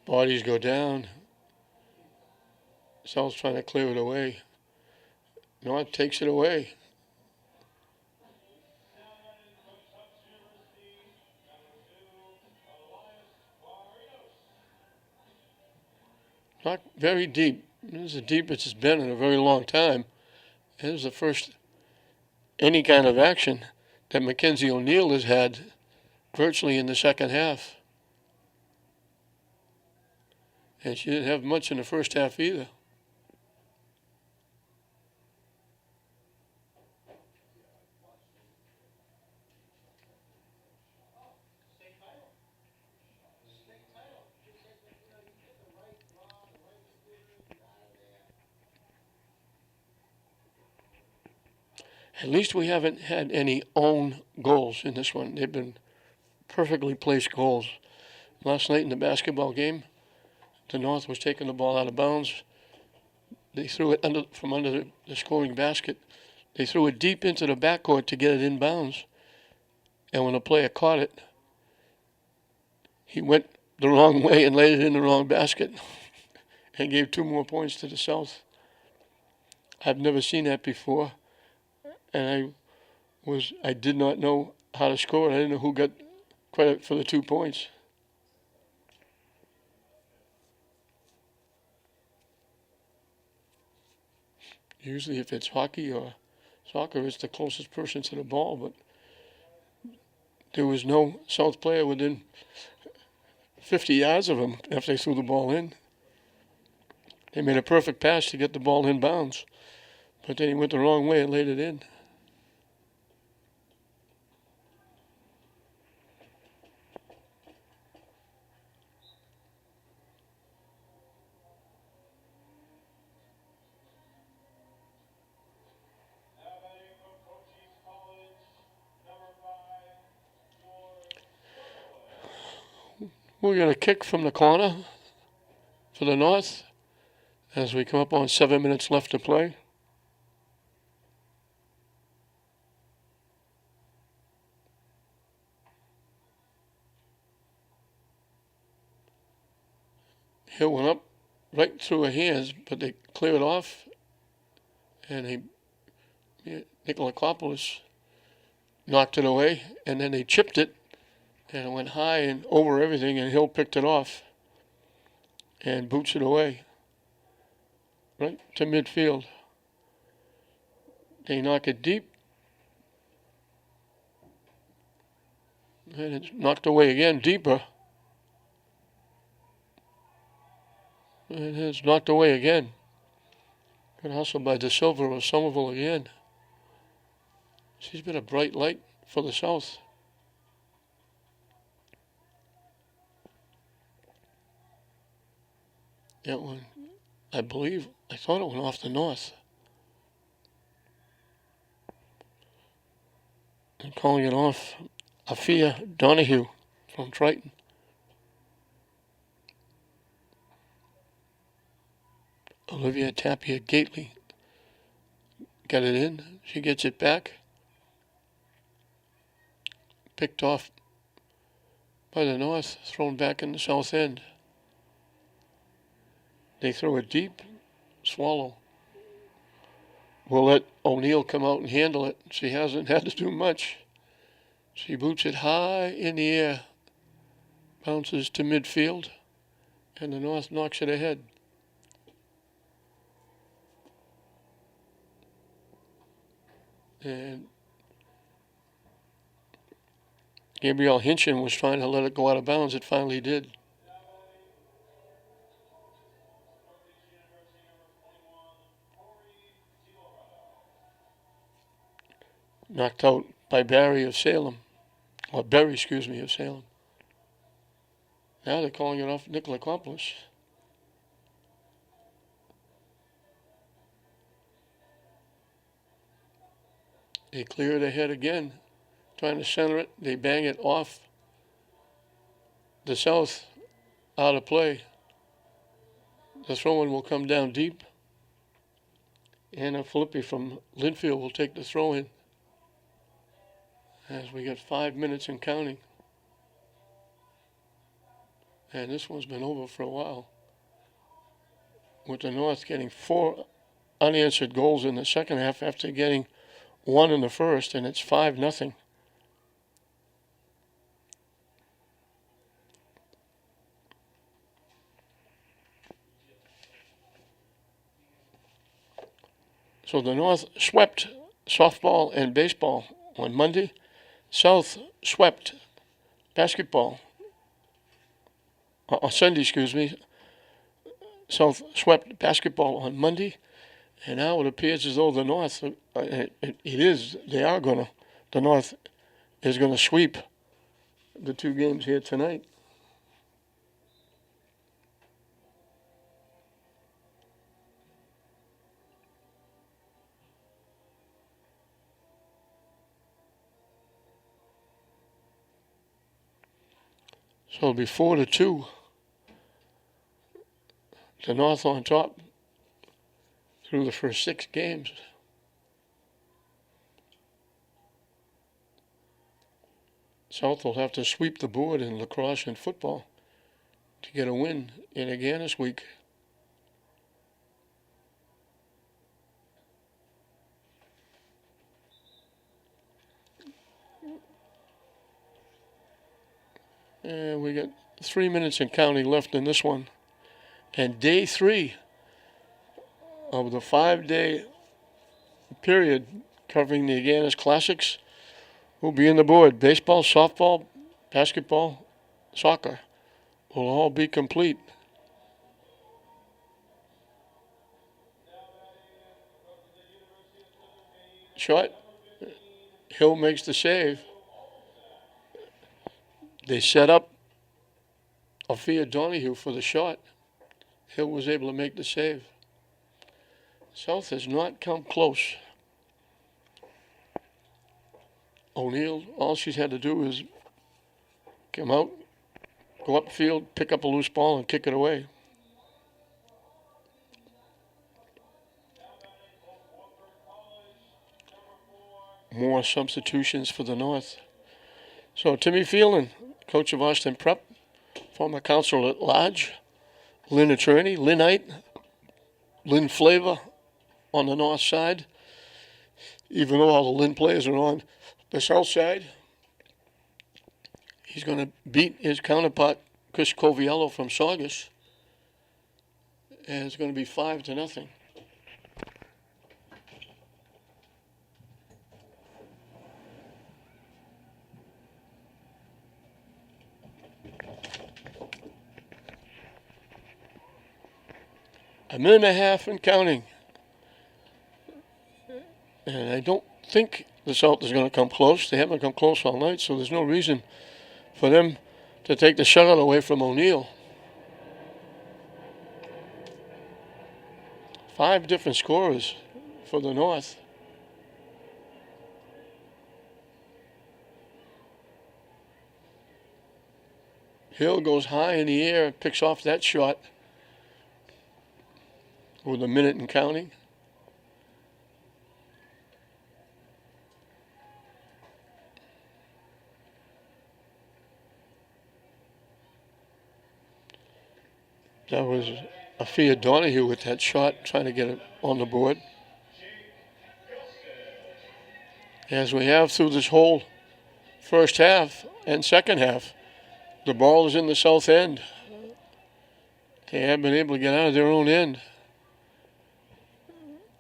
Bodies go down. South's trying to clear it away. North takes it away. Not very deep. This is the deepest it's been in a very long time. This is the first any kind of action that Mackenzie O'Neill has had virtually in the second half. And she didn't have much in the first half either. At least we haven't had any own goals in this one. They've been perfectly placed goals. Last night in the basketball game, the North was taking the ball out of bounds. They threw it from under the scoring basket. They threw it deep into the backcourt to get it in bounds. And when the player caught it, he went the wrong way and laid it in the wrong basket and gave 2 more points to the South. I've never seen that before. And I did not know how to score it. I didn't know who got credit for the 2 points. Usually if it's hockey or soccer, it's the closest person to the ball, but there was no South player within 50 yards of him after they threw the ball in. They made a perfect pass to get the ball in bounds, but then he went the wrong way and laid it in. We're going to kick from the corner for the North as we come up on 7 minutes left to play. Hill went up right through her hands, but they cleared it off, and Nikolakopoulos knocked it away, and then they chipped it, and it went high and over everything, and Hill picked it off and boots it away right to midfield. They knock it deep, and it's knocked away again, deeper. And it's knocked away again. And also by De Silva or Somerville again. She's been a bright light for the South. That one, I thought it went off the North. And calling it off, Afia Donahue from Triton. Olivia Tapia Gately got it in. She gets it back. Picked off by the North, thrown back in the South end. They throw it deep. Swallow will let O'Neill come out and handle it. She hasn't had to do much. She boots it high in the air. Bounces to midfield. And the North knocks it ahead. And Gabrielle Hinchin was trying to let it go out of bounds. It finally did. knocked out by Barry of Salem, or Berry, excuse me, of Salem. Now they're calling it off Nicola Complis. They clear it ahead again, trying to center it. They bang it off the south, out of play. The throw-in will come down deep. Anna Filippi from Linfield will take the throw-in as we get 5 minutes and counting. And this one's been over for a while, with the North getting 4 unanswered goals in the second half after getting 1 in the first, and it's 5-0. So the North swept softball and baseball on Monday. South swept basketball on Sunday, excuse me. South swept basketball on Monday, and now it appears as though the North, the North is going to sweep the 2 games here tonight. So it'll be 4-2. The North on top through the first 6 games. South will have to sweep the board in lacrosse and football to get a win in Agganis week. And we got 3 minutes and counting left in this one. And day 3 of the 5-day period covering the Agganis Classics will be in the board. Baseball, softball, basketball, soccer will all be complete. Shot. Hill makes the save. They set up Althea Donahue for the shot. Hill was able to make the save. South has not come close. O'Neill, all she's had to do is come out, go upfield, pick up a loose ball, and kick it away. More substitutions for the North. So Timmy Phelan, coach of Austin Prep, former council at large, Lynn attorney, Lynnite, Lynn Flavor on the north side, even though all the Lynn players are on the south side. He's going to beat his counterpart, Chris Coviello from Saugus, and it's going to be 5-0. A minute and a half and counting. And I don't think the South is going to come close. They haven't come close all night, so there's no reason for them to take the shutout away from O'Neill. 5 different scorers for the North. Hill goes high in the air, picks off that shot with a minute and counting. That was Althea Donahue with that shot, trying to get it on the board. As we have through this whole first half and second half, the ball is in the south end. They haven't been able to get out of their own end.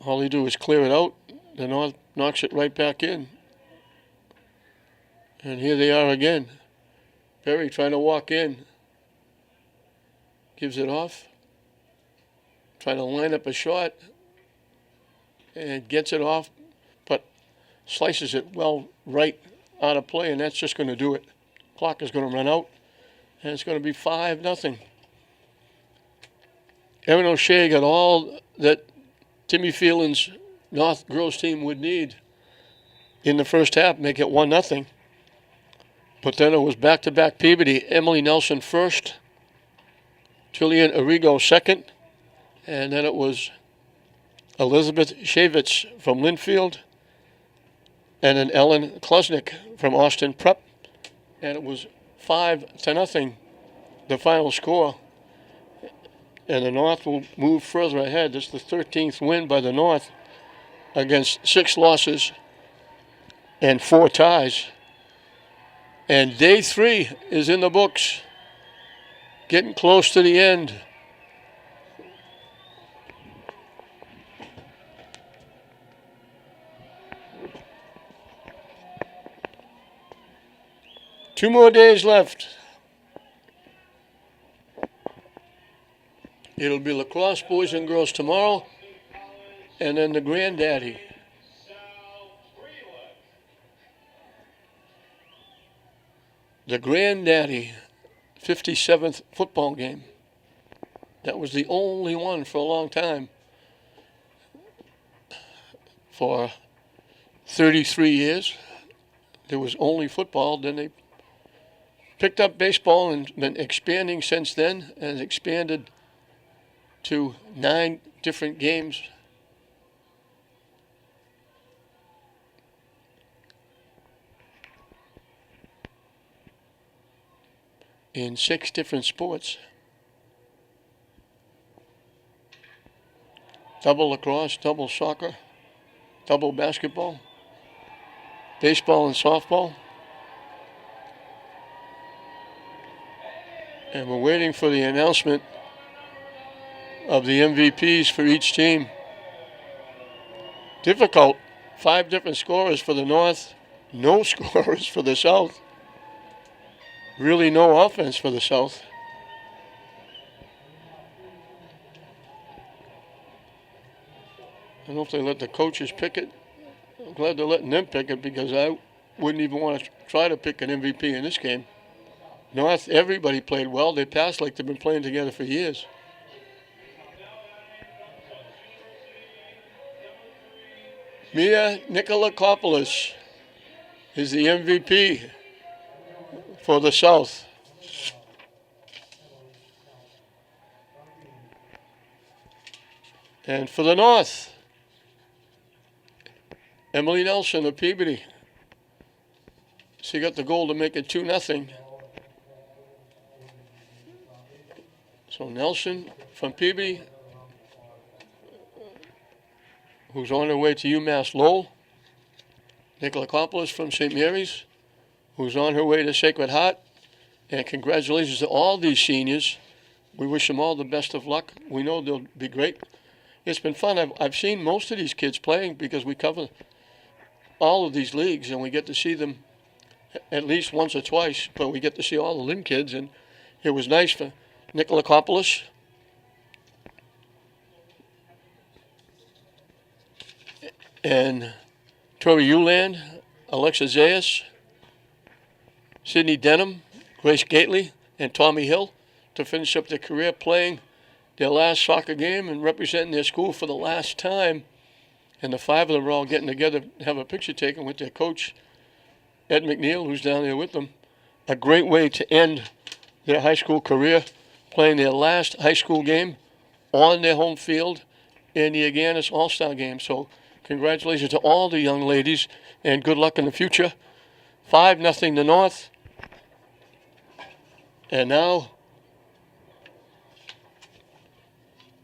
All they do is clear it out. The North knocks it right back in. And here they are again. Berry trying to walk in. Gives it off. Trying to line up a shot. And gets it off. But slices it well right out of play, and that's just going to do it. Clock is going to run out, and it's going to be 5-0. Erin O'Shea got all that Timmy Phelan's North girls team would need in the first half, make it 1-0. But then it was back-to-back Peabody. Emily Nelson first, Jillian Arrigo second, and then it was Elizabeth Shavitz from Linfield, and then Ellen Klosnick from Austin Prep, and it was 5-0, the final score. And the North will move further ahead. This is the 13th win by the North against 6 losses and 4 ties. And day 3 is in the books, getting close to the end. Two more days left. It'll be lacrosse boys and girls tomorrow, and then the granddaddy. The granddaddy 57th football game. That was the only one for a long time. For 33 years, there was only football. Then they picked up baseball and been expanding since then, and expanded to 9 different games. In 6 different sports. Double lacrosse, double soccer, double basketball, baseball and softball. And we're waiting for the announcement of the MVPs for each team. Difficult. 5 different scorers for the North, no scorers for the South. Really no offense for the South. I don't know if they let the coaches pick it. I'm glad they're letting them pick it, because I wouldn't even want to try to pick an MVP in this game. North, everybody played well. They passed like they've been playing together for years. Mia Nikolakopoulos is the MVP for the South. And for the North, Emily Nelson of Peabody. She got the goal to make it 2-0. So Nelson from Peabody, who's on her way to UMass Lowell. Nikolakopoulos from St. Mary's, who's on her way to Sacred Heart. And congratulations to all these seniors. We wish them all the best of luck. We know they'll be great. It's been fun. I've seen most of these kids playing, because we cover all of these leagues, and we get to see them at least once or twice, but we get to see all the Lynn kids, and it was nice for Nikolakopoulos and Tori Uland, Alexa Zayas, Sydney Denham, Grace Gately, and Tommy Hill to finish up their career playing their last soccer game and representing their school for the last time. And the 5 of them are all getting together to have a picture taken with their coach, Ed McNeil, who's down there with them. A great way to end their high school career, playing their last high school game on their home field in the Agganis All-Star Game. So congratulations to all the young ladies, and good luck in the future. 5-0 the North. And now,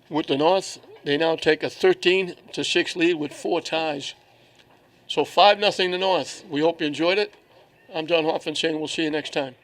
with the North, they now take a 13-6 lead with 4 ties. So 5-0 the North. We hope you enjoyed it. I'm Don Hoffman saying we'll see you next time.